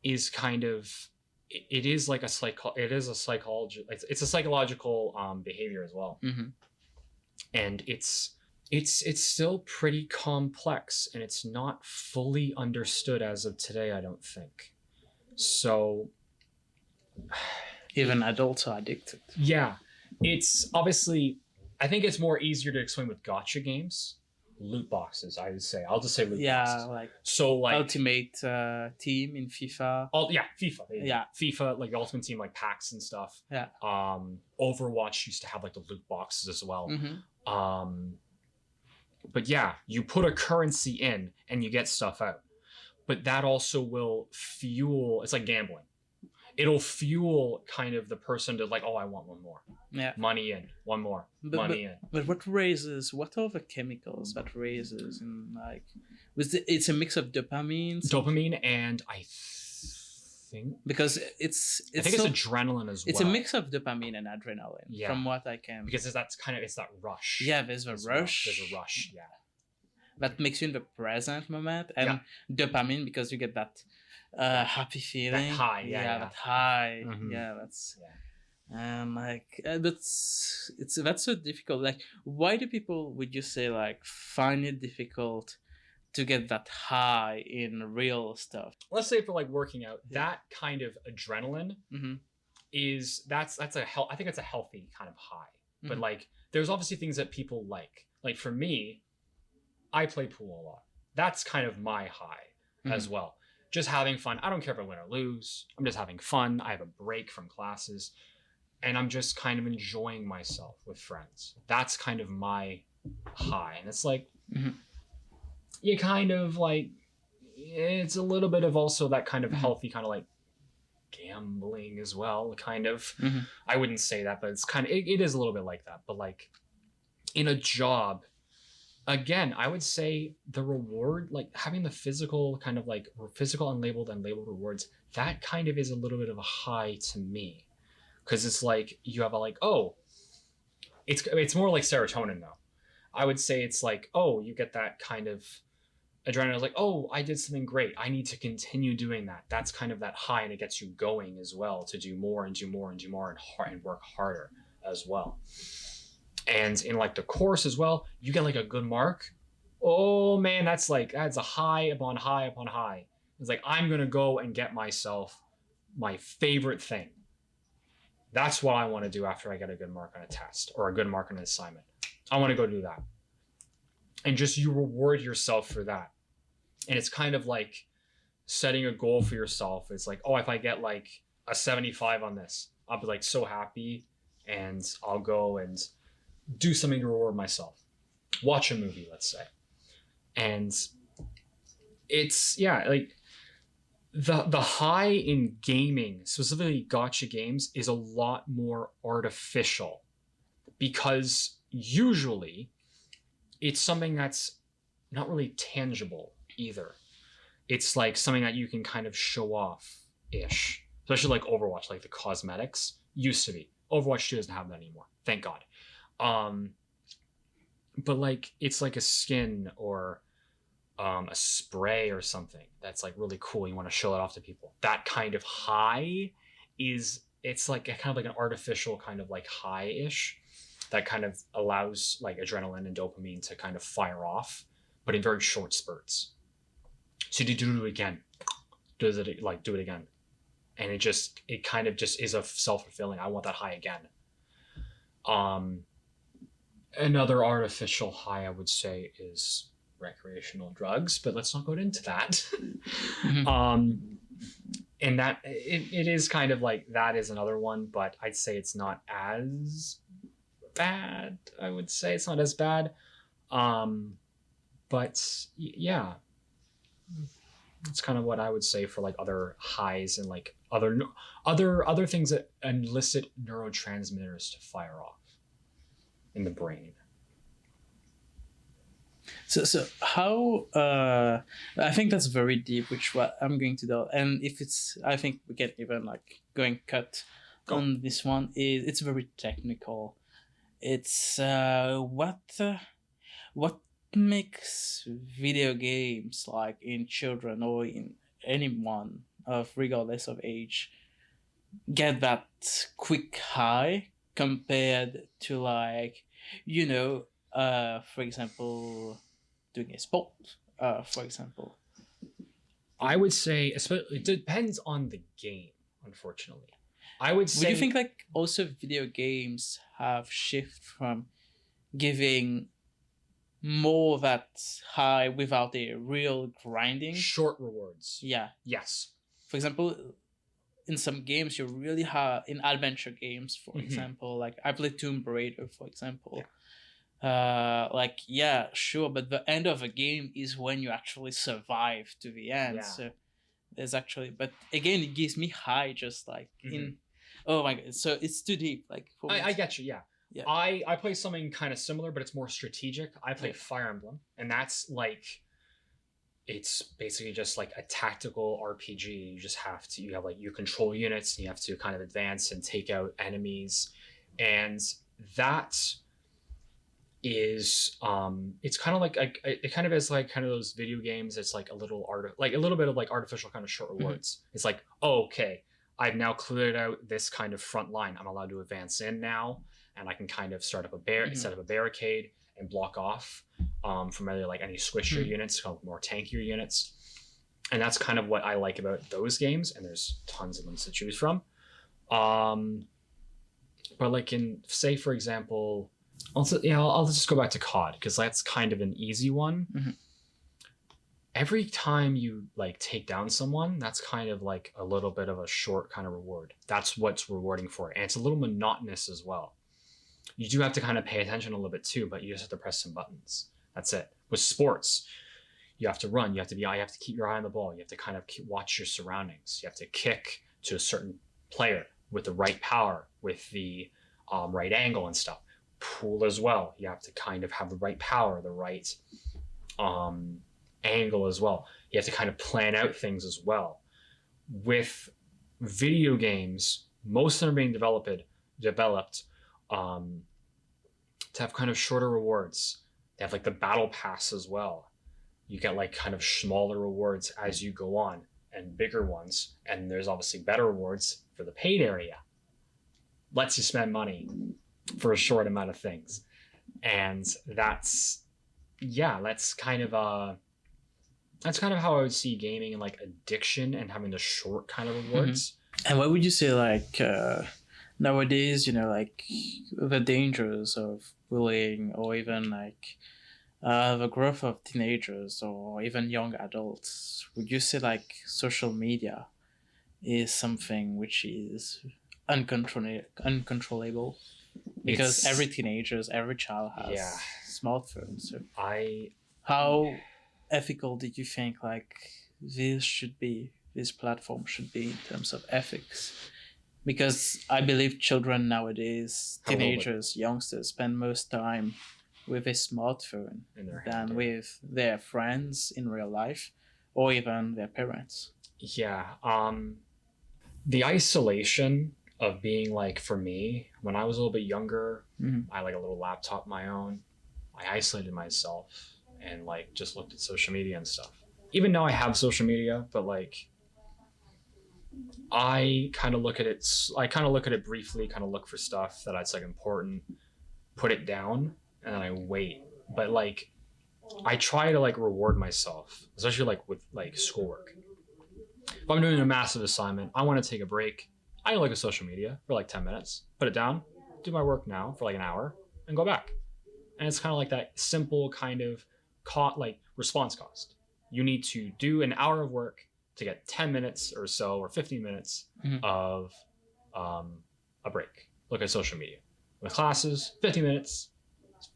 is kind of, it is like it's a psychological behavior as well. Mm-hmm. And it's still pretty complex, and it's not fully understood as of today, I don't think. So even adults are addicted. Yeah, it's obviously, I think it's more easier to explain with gotcha games, loot boxes. I would say, I'll just say loot boxes. Like so like Ultimate Team in FIFA. FIFA. Yeah, FIFA, like Ultimate Team, like packs and stuff. Yeah. Overwatch used to have like the loot boxes as well. Mm-hmm. But yeah, you put a currency in and you get stuff out. But that also will fuel. It's like gambling. It'll fuel kind of the person to like, oh, I want one more. Yeah. Money in, one more. Money in. But what are the chemicals that raises in like, it's a mix of dopamine and I think because I think it's adrenaline as well. It's a mix of dopamine and adrenaline, from what I can. Because it's that rush. Yeah, there's a rush. Well. There's a rush. Yeah. That makes you in the present moment, and dopamine because you get that happy feeling, that high, that high, mm-hmm. That's that's so difficult. Like, why do people, would you say, like, find it difficult to get that high in real stuff? Let's say for like working out, that kind of adrenaline is I think it's a healthy kind of high. But like, there's obviously things that people like. Like for me, I play pool a lot. That's kind of my high as well. Just having fun. I don't care if I win or lose. I'm just having fun. I have a break from classes. And I'm just kind of enjoying myself with friends. That's kind of my high. And it's like, you kind of like, it's a little bit of also that kind of healthy kind of like gambling as well, kind of. I wouldn't say that, but it's kind of, it is a little bit like that. But like in a job, again, I would say the reward, like having the physical kind of like physical unlabeled and labeled rewards, that kind of is a little bit of a high to me. Because it's like, you have a like, oh, it's more like serotonin though. I would say it's like, oh, you get that kind of adrenaline. Like, oh, I did something great. I need to continue doing that. That's kind of that high, and it gets you going as well to do more and do more and do more and work harder as well. And in like the course as well, you get like a good mark. Oh man, that's a high upon high upon high. It's like, I'm going to go and get myself my favorite thing. That's what I want to do after I get a good mark on a test or a good mark on an assignment. I want to go do that. And just you reward yourself for that. And it's kind of like setting a goal for yourself. It's like, oh, if I get like a 75 on this, I'll be like so happy, and I'll go and do something to reward myself. Watch a movie, let's say. And it's, like the high in gaming, specifically gacha games, is a lot more artificial, because usually it's something that's not really tangible either. It's like something that you can kind of show off-ish. Especially like Overwatch, like the cosmetics used to be. Overwatch 2 doesn't have that anymore. Thank God. But like, it's like a skin or a spray or something that's like really cool. You want to show that off to people. That kind of high it's like a kind of like an artificial kind of like high-ish that kind of allows like adrenaline and dopamine to kind of fire off, but in very short spurts. So you do it again, do it again. And it kind of just is a self-fulfilling. I want that high again. Another artificial high I would say is recreational drugs, but let's not go into that. And that it is kind of like, that is another one, but I'd say it's not as bad. I would say it's not as bad. But yeah, that's kind of what I would say for like other highs and like other things that elicit neurotransmitters to fire off in the brain. So how I think that's very deep, which what I'm going to do. And if it's I think we can even like going cut Go. on this one is it's very technical. It's what makes video games like in children or in anyone of regardless of age get that quick high compared to like you know for example doing a sport for example. I would say, especially, it depends on the game. Unfortunately, I would say. Would you think like also video games have shift from giving more that high without a real grinding? Short rewards? Yeah. Yes. For example, in some games you really have in adventure games, for example, like I played Tomb Raider, for example. Like yeah, sure, but the end of a game is when you actually survive to the end. Yeah. So there's actually, but again, it gives me high just like in. Oh my god! So it's too deep. Like for me. I get you. Yeah. Yeah. I play something kind of similar, but it's more strategic. I play Fire Emblem, and that's like, it's basically just like a tactical RPG. You just have to, you have like, you control units, and you have to kind of advance and take out enemies, and that is it's kind of like it kind of is like kind of those video games. It's like a little like a little bit of like artificial kind of short rewards. It's like, oh, okay, I've now cleared out this kind of front line. I'm allowed to advance in now, and I can kind of start up set up a barricade and block off from either like any squishier units, called more tankier units. And that's kind of what I like about those games, and there's tons of them to choose from. But like in, say for example, also, yeah, I'll just go back to COD because that's kind of an easy one. Every time you like take down someone, that's kind of like a little bit of a short kind of reward. That's what's rewarding for it. And it's a little monotonous as well. You do have to kind of pay attention a little bit too, but you just have to press some buttons. That's it. With sports, you have to run. You have to keep your eye on the ball. You have to kind of watch your surroundings. You have to kick to a certain player with the right power, with the right angle and stuff. Pool as well. You have to kind of have the right power, the right angle as well. You have to kind of plan out things as well. With video games, most of them are being developed to have kind of shorter rewards. They have like the battle pass as well. You get like kind of smaller rewards as you go on, and bigger ones. And there's obviously better rewards for the paid area. Lets you spend money for a short amount of things. And that's kind of how I would see gaming and like addiction and having the short kind of rewards. And what would you say like nowadays, like the dangers of bullying, or even like the growth of teenagers or even young adults? Would you say like social media is something which is uncontrollable? Because every child has smartphones. So how ethical did you think like this platform should be in terms of ethics? Because I believe children nowadays, teenagers, youngsters, spend most time with a smartphone than with their friends in real life, or even their parents. Yeah. The isolation of being like, for me, when I was a little bit younger, I had like a little laptop of my own. I isolated myself and like just looked at social media and stuff. Even now I have social media, but like I kind of look at it briefly, kind of look for stuff that it's like important, put it down, and then I wait. But like I try to like reward myself, especially like with like schoolwork. If I'm doing a massive assignment, I want to take a break. I can look at social media for like 10 minutes, put it down, do my work now for like an hour, and go back. And it's kind of like that simple kind of response cost. You need to do an hour of work to get 10 minutes or so, or 15 minutes of a break. Look at social media. With classes, 15 minutes,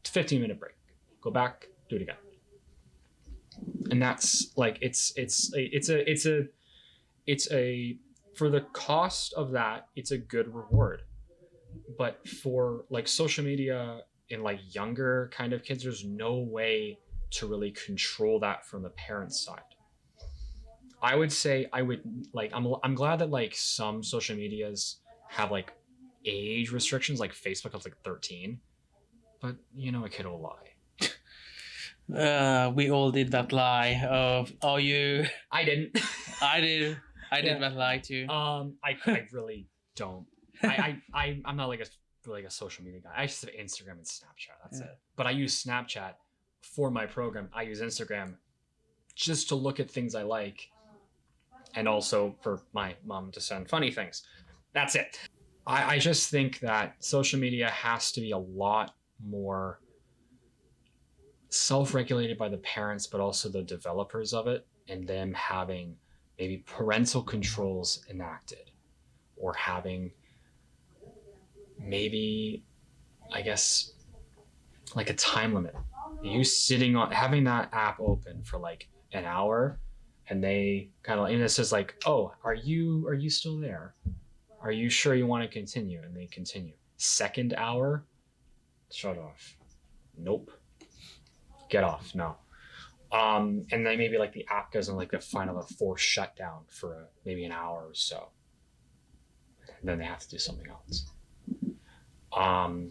15-minute break. Go back, do it again. And that's like, it's a for the cost of that, it's a good reward. But for like social media in like younger kind of kids, there's no way to really control that from the parents' side. I would say I would like I'm glad that like some social medias have like age restrictions, like Facebook has like 13, but a kid will lie. We all did that lie of, "Oh, you." I didn't. I did. I did Yeah. that lie too. I really don't. I'm not like a social media guy. I just have Instagram and Snapchat. That's it. But I use Snapchat for my program. I use Instagram just to look at things I like, and also for my mom to send funny things. That's it. I just think that social media has to be a lot more self-regulated by the parents, but also the developers of it, and them having maybe parental controls enacted, or having maybe, I guess, like a time limit. You sitting on having that app open for like an hour, and they kind of, and it says like, "Oh, are you still there? Are you sure you want to continue?" And they continue. Second hour, shut off. Nope. Get off. No. And then maybe like the app goes on like a final forced shutdown for maybe an hour or so. And then they have to do something else. And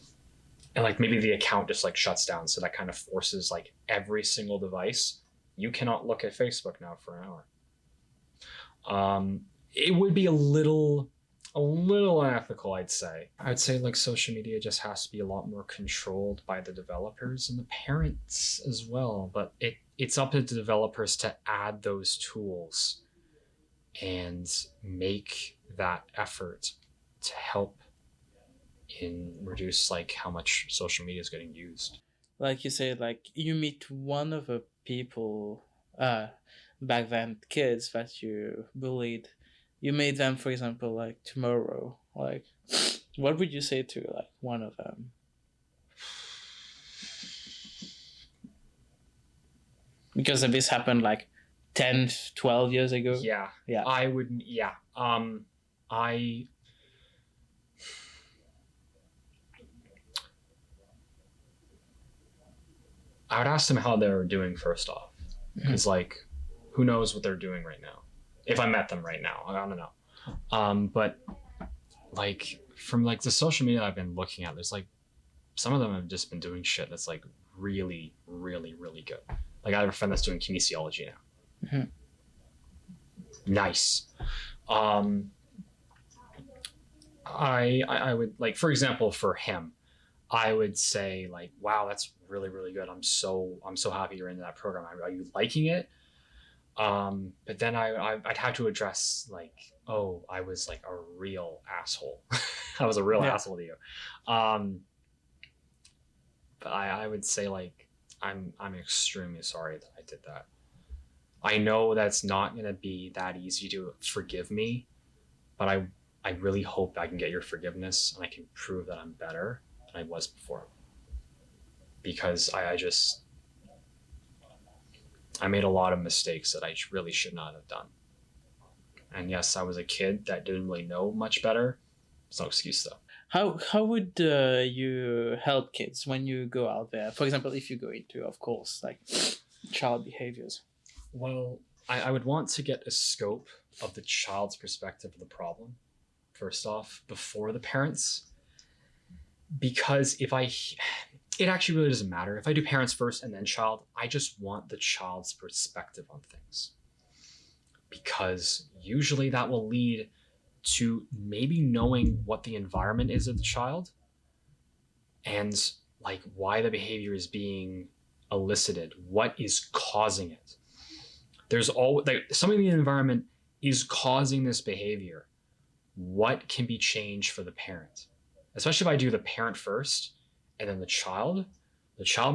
like maybe the account just like shuts down, so that kind of forces like every single device. You cannot look at Facebook now for an hour. It would be a little unethical, I'd say. I'd say like social media just has to be a lot more controlled by the developers and the parents as well. But it's up to the developers to add those tools and make that effort to help in reduce like how much social media is getting used. Like you say, like you meet one of the people, back then, kids that you bullied. You made them, for example, like tomorrow. Like, what would you say to like one of them? Because this happened like 10, 12 years ago. Yeah. Yeah. I wouldn't. Yeah. I would ask them how they're doing first off, because like, who knows what they're doing right now? If I met them right now, I don't know. But like from like the social media I've been looking at, there's like some of them have just been doing shit that's like really, really, really good. Like I have a friend that's doing kinesiology now. Mm-hmm. Nice. I would like, for example, for him, I would say like, wow, that's really, really good. I'm so happy you're in that program. Are you liking it? But then I'd have to address like, oh, I was like a real asshole. I was a real asshole to you. But I would say like, I'm extremely sorry that I did that. I know that's not going to be that easy to forgive me, but I really hope I can get your forgiveness and I can prove that I'm better than I was before. Because I made a lot of mistakes that I really should not have done. And yes, I was a kid that didn't really know much better. It's no excuse though. How would you help kids when you go out there? For example, if you go into, of course, like child behaviors. Well, I would want to get a scope of the child's perspective of the problem, first off, before the parents. Because it actually really doesn't matter. If I do parents first and then child, I just want the child's perspective on things. Because usually that will lead to maybe knowing what the environment is of the child and like why the behavior is being elicited, what is causing it. There's like something in the environment is causing this behavior. What can be changed for the parent? Especially if I do the parent first and then the child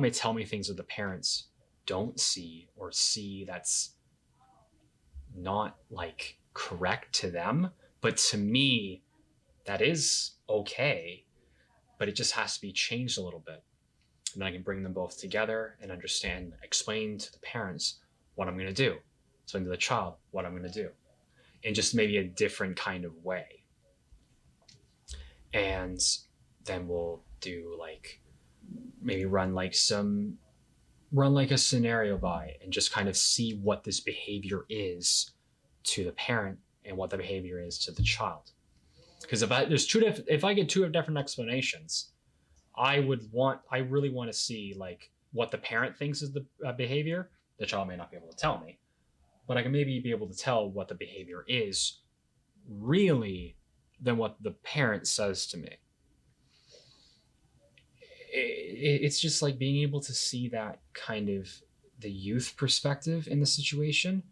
may tell me things that the parents don't see or see that's not like correct to them. But to me, that is okay, but it just has to be changed a little bit. And then I can bring them both together and explain to the parents what I'm going to do. Explain to the child what I'm going to do in just maybe a different kind of way. And then we'll do like, maybe run like some run like a scenario by and just kind of see what this behavior is to the parent and what the behavior is to the child. Because if I get two different explanations, I really want to see like what the parent thinks is the behavior. The child may not be able to tell me, but I can maybe be able to tell what the behavior is really than what the parent says to me. It's just like being able to see that kind of the youth perspective in the situation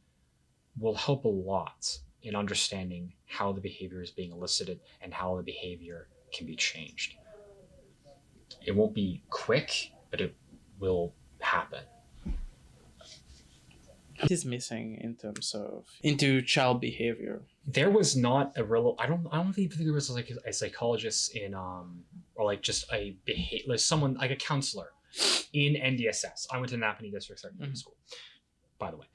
will help a lot in understanding how the behavior is being elicited and how the behavior can be changed. It won't be quick, but it will happen. What is missing in terms of into child behavior? There was not a real. I don't think there was like a psychologist in or like just a behavior, someone like a counselor in NDSS. I went to Napanee District Secondary School, by the way.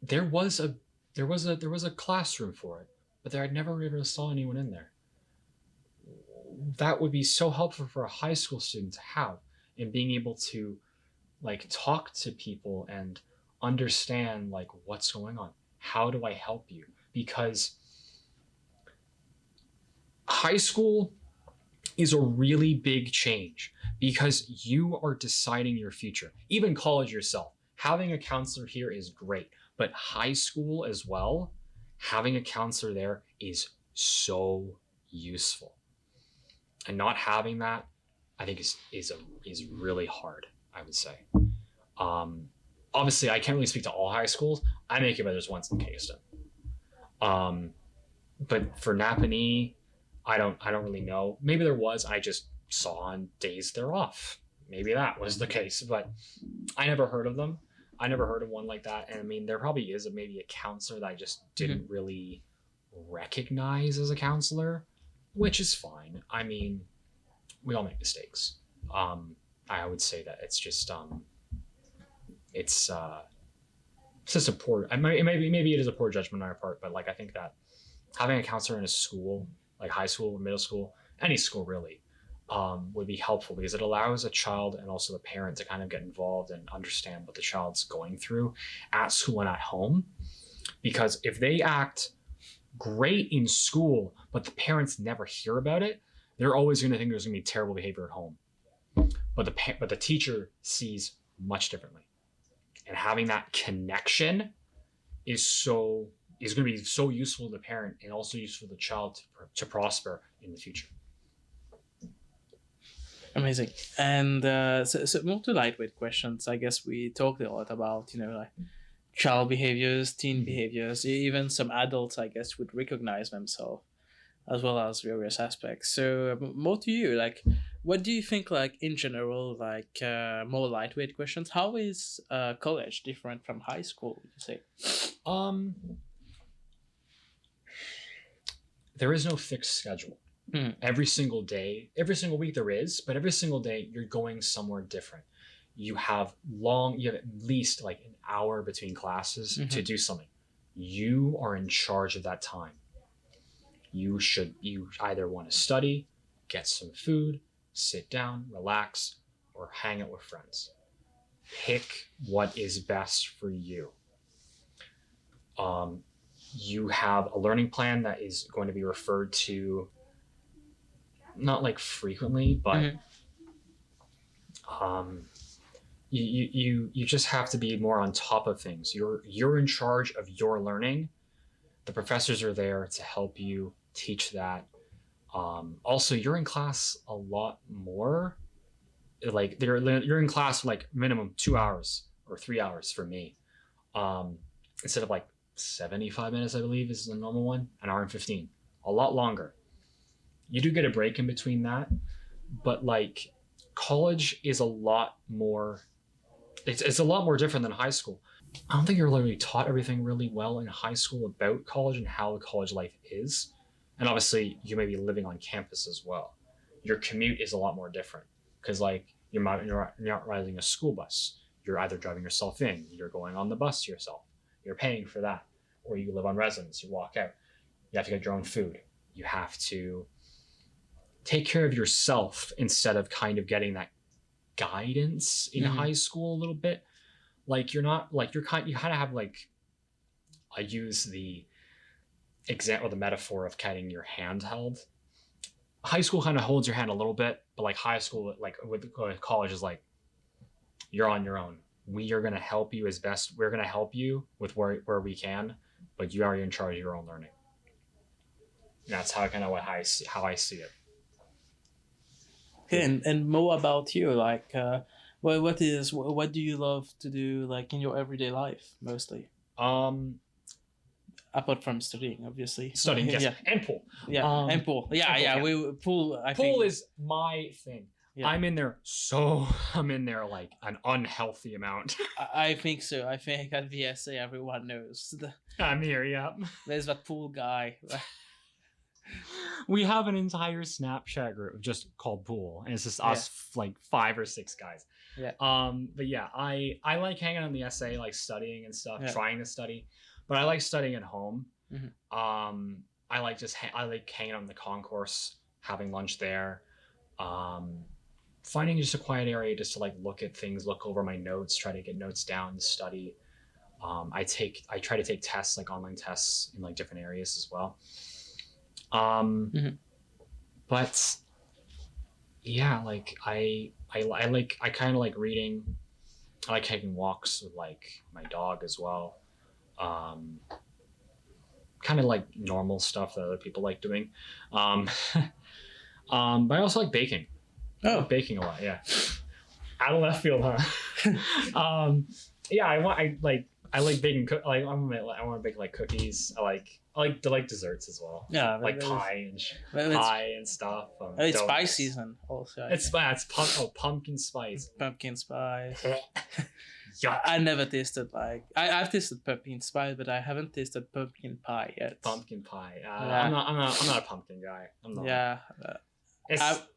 There was a classroom for it, but I never really saw anyone in there. That would be so helpful for a high school student to have, in being able to like talk to people and understand like what's going on. How do I help you? Because high school is a really big change because you are deciding your future. Even college yourself. Having a counselor here is great, but high school as well, having a counselor there is so useful. And not having that, I think is really hard, I would say. Obviously, I can't really speak to all high schools. I make it, but there's one in Kingston. But for Napanee, I don't really know. Maybe there was. I just saw on days they're off. Maybe that was the case, but I never heard of them. I never heard of one like that. And I mean, there probably is maybe a counselor that I just didn't really recognize as a counselor, which is fine. I mean, we all make mistakes. I would say that it's just it's just a poor. Maybe it is a poor judgment on our part, but like I think that having a counselor in a school, like high school, middle school, any school really, would be helpful because it allows a child and also the parent to kind of get involved and understand what the child's going through at school and at home. Because if they act great in school, but the parents never hear about it, they're always going to think there's going to be terrible behavior at home. But the teacher sees much differently. And having that connection is going to be so useful to the parent and also useful to the child to prosper in the future. Amazing. And so more to lightweight questions. I guess we talked a lot about, like child behaviors, teen behaviors, even some adults, I guess, would recognize themselves as well as various aspects. So more to you, like, what do you think, like, in general, like more lightweight questions? How is college different from high school, would you say? There is no fixed schedule. Every single day, every single week there is, but every single day you're going somewhere different. You have at least like an hour between classes to do something. You are in charge of that time. You either want to study, get some food, sit down, relax, or hang out with friends. Pick what is best for you. You have a learning plan that is going to be referred to not like frequently, but you just have to be more on top of things. You're in charge of your learning. The professors are there to help you teach that. Also, you're in class a lot more. Like you're in class for like minimum 2 hours or 3 hours for me, instead of like 75 minutes, I believe is the normal one, an hour and 15, a lot longer. You do get a break in between that, but like college is a lot more, it's a lot more different than high school. I don't think you're really taught everything really well in high school about college and how the college life is. And obviously you may be living on campus as well. Your commute is a lot more different because like you're not riding a school bus. You're either driving yourself in, you're going on the bus yourself, you're paying for that, or you live on residence, you walk out. You have to get your own food. You have to take care of yourself instead of kind of getting that guidance in high school a little bit. Like you're not like you kind of have like, I use the example, the metaphor of getting your hand held. High school kind of holds your hand a little bit, but like high school, like with college, is like you're on your own. We are going to help you as best. We're going to help you with where we can, but you are in charge of your own learning. And that's how how I see it. Okay, and more about you, like, what do you love to do, like, in your everyday life, mostly? Apart from studying, obviously. Studying, yes, yeah, and pool. yeah, and pool. Yeah, and yeah. pool, Pool. Pool is my thing. Yeah. I'm in there like an unhealthy amount. I think so. I think at VSA everyone knows. I'm here, yeah. There's that pool guy. We have an entire Snapchat group just called Pool, and it's just us, like 5 or 6 guys. Yeah. But yeah, I like hanging on the essay, like studying and stuff, trying to study, but I like studying at home. I like I like hanging out in the concourse, having lunch there. Finding just a quiet area just to like look at things, look over my notes, try to get notes down, study. I try to take tests, like online tests in like different areas as well. But yeah, like I kind of like reading. I like taking walks with like my dog as well. Kind of like normal stuff that other people like doing. But I also like baking. I like baking a lot. Yeah. Out of left field, huh? Yeah, I like baking. Like I want to bake like cookies. I like desserts as well. Yeah, like pie and stuff. It's spice season also. It's pumpkin spice. Pumpkin spice. Yuck. I never tasted I've tasted pumpkin spice, but I haven't tasted pumpkin pie yet. Pumpkin pie. I'm not a pumpkin guy. I'm not. Yeah.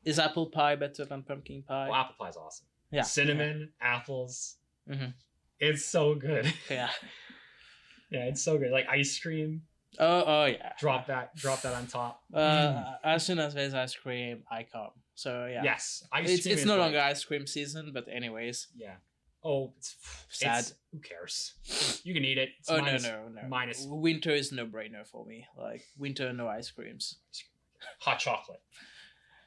Is apple pie better than pumpkin pie? Well, apple pie is awesome. Yeah. Cinnamon, apples. It's so good. Yeah. Yeah, it's so good. Like ice cream. Oh yeah. Drop that on top. As soon as there's ice cream, I come. So yeah. Yes, it's no longer ice cream season, but anyways. Yeah. Oh, it's sad. Who cares? You can eat it. It's no. Minus. Winter is no brainer for me. Like winter, no ice creams. Hot chocolate.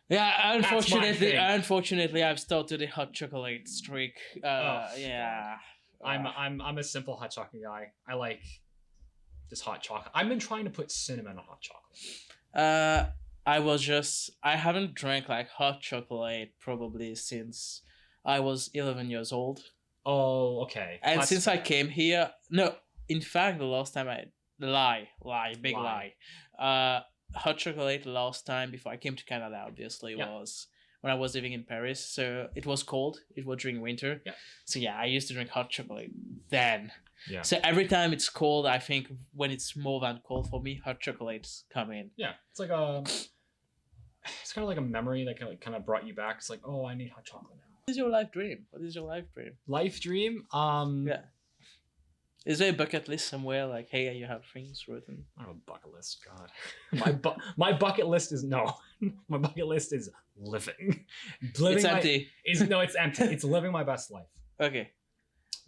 Yeah, unfortunately, I've started a hot chocolate streak. Yeah. I'm a simple hot chocolate guy. I like just hot chocolate. I've been trying to put cinnamon on hot chocolate. I haven't drank like hot chocolate probably since I was 11 years old. Oh, okay. And since I came here, no, in fact, the last time big lie. Hot chocolate last time before I came to Canada, obviously, was when I was living in Paris. So it was cold. It was during winter. Yeah. So yeah, I used to drink hot chocolate then. Yeah. So every time it's cold, I think when it's more than cold for me, hot chocolates come in. Yeah, it's like it's kind of like a memory that kind of brought you back. It's like, oh, I need hot chocolate now. What is your life dream? What is your life dream? Life dream? Yeah. Is there a bucket list somewhere? Like, hey, you have things written. I don't have a bucket list. God, my bucket list is no. My bucket list is living. It's empty. It's empty. It's living my best life. Okay.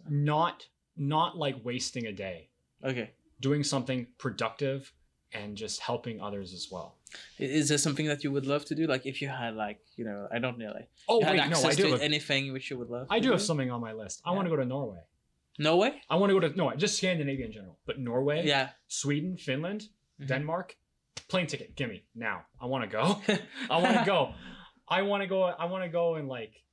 Not like wasting a day. Okay. Doing something productive and just helping others as well. Is there something that you would love to do? Like if you had like, I don't know, like I do have anything which you would love. I do have something on my list. I want to go to Norway. Norway? I want to go to just Scandinavia in general, but Norway, Sweden, Finland, Denmark, plane ticket, gimme now. I want to go. I want to go. I want to go and like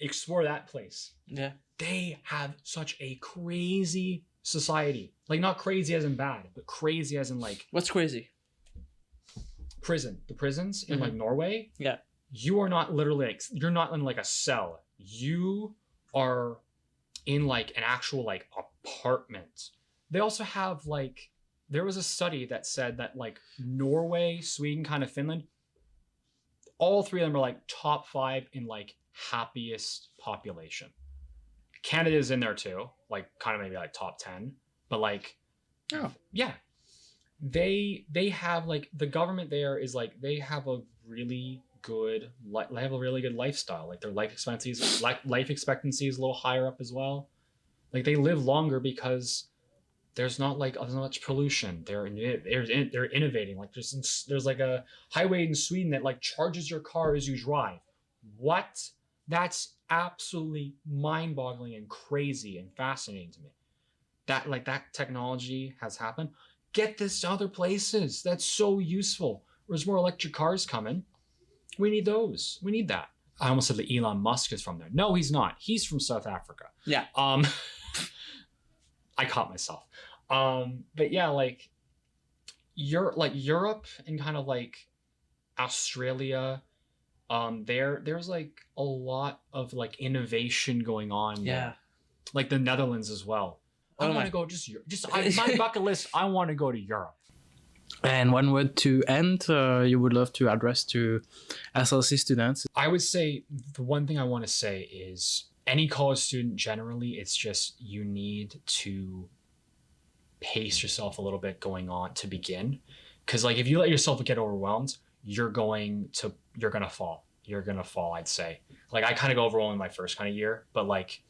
explore that place. Yeah. They have such a crazy society. Like not crazy as in bad, but crazy as in like. What's crazy? The prisons in like Norway. Yeah. You are not literally like, you're not in like a cell. You are in like an actual like apartment. They also have like, there was a study that said that like Norway, Sweden, kind of Finland, all 3 of them are like top 5 in like happiest population. Canada's in there too, like kind of maybe like top 10, but like, they have like, the government there is like, they have a really good, they have a really good lifestyle. Like their life expectancy is a little higher up as well. Like they live longer because there's not like as much pollution. They're innovating. Like there's like a highway in Sweden that like charges your car as you drive. What? That's absolutely mind-boggling and crazy and fascinating to me. That technology has happened. Get this to other places. That's so useful. There's more electric cars coming. We need those. We need that. I almost said that Elon Musk is from there. No, he's not. He's from South Africa. Yeah. I caught myself. But yeah, like Europe and kind of like Australia, there's like a lot of like innovation going on. Yeah. There. Like the Netherlands as well. I want to go my bucket list. I want to go to Europe. And one word to end, you would love to address to SLC students? I would say the one thing I want to say is any college student generally, it's just you need to pace yourself a little bit going on to begin. Because like if you let yourself get overwhelmed, you're gonna fall. You're gonna fall, I'd say. Like I kind of go overwhelmed in my first kind of year, but like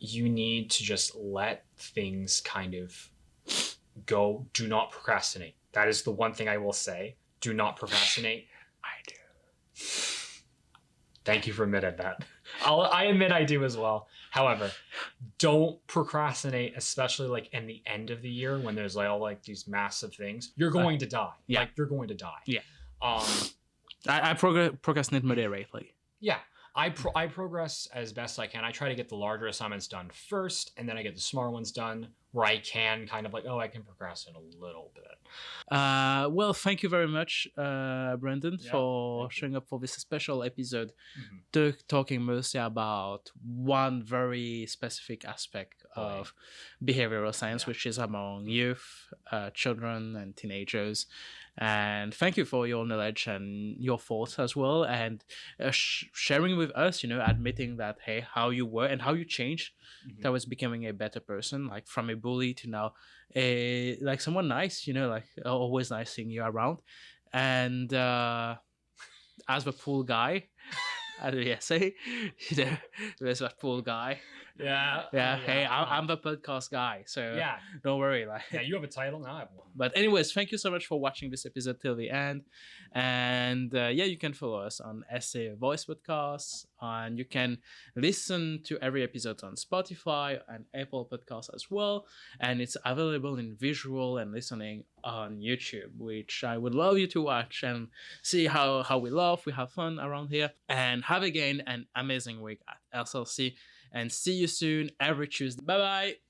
you need to just let things kind of go. Do not procrastinate. That is the one thing I will say. Do not procrastinate. I do. Thank you for admitting that. I admit I do as well. However, don't procrastinate, especially like in the end of the year when there's like all like these massive things. You're going to die. Yeah. Like you're going to die. Yeah. I procrastinate moderately. Yeah. I progress as best I can. I try to get the larger assignments done first, and then I get the smaller ones done where I can kind of like, I can procrastinate a little bit. Well, thank you very much, Brandon, for showing up for this special episode, talking mostly about one very specific aspect of behavioral science, which is among youth, children, and teenagers. And thank you for your knowledge and your thoughts as well, and sharing with us, admitting that, hey, how you were and how you changed towards becoming a better person, like from a bully to now like someone nice, like always nice seeing you around. And as the pool guy, as the essay, there's that pool guy. Yeah. Hey, I'm the podcast guy, so don't worry. Like, you have a title, now I have one. But anyways, thank you so much for watching this episode till the end. And you can follow us on Essay Voice Podcasts, and you can listen to every episode on Spotify and Apple Podcasts as well. And it's available in visual and listening on YouTube, which I would love you to watch and see how we laugh, we have fun around here. And have again an amazing week at SLC. And see you soon every Tuesday. Bye-bye.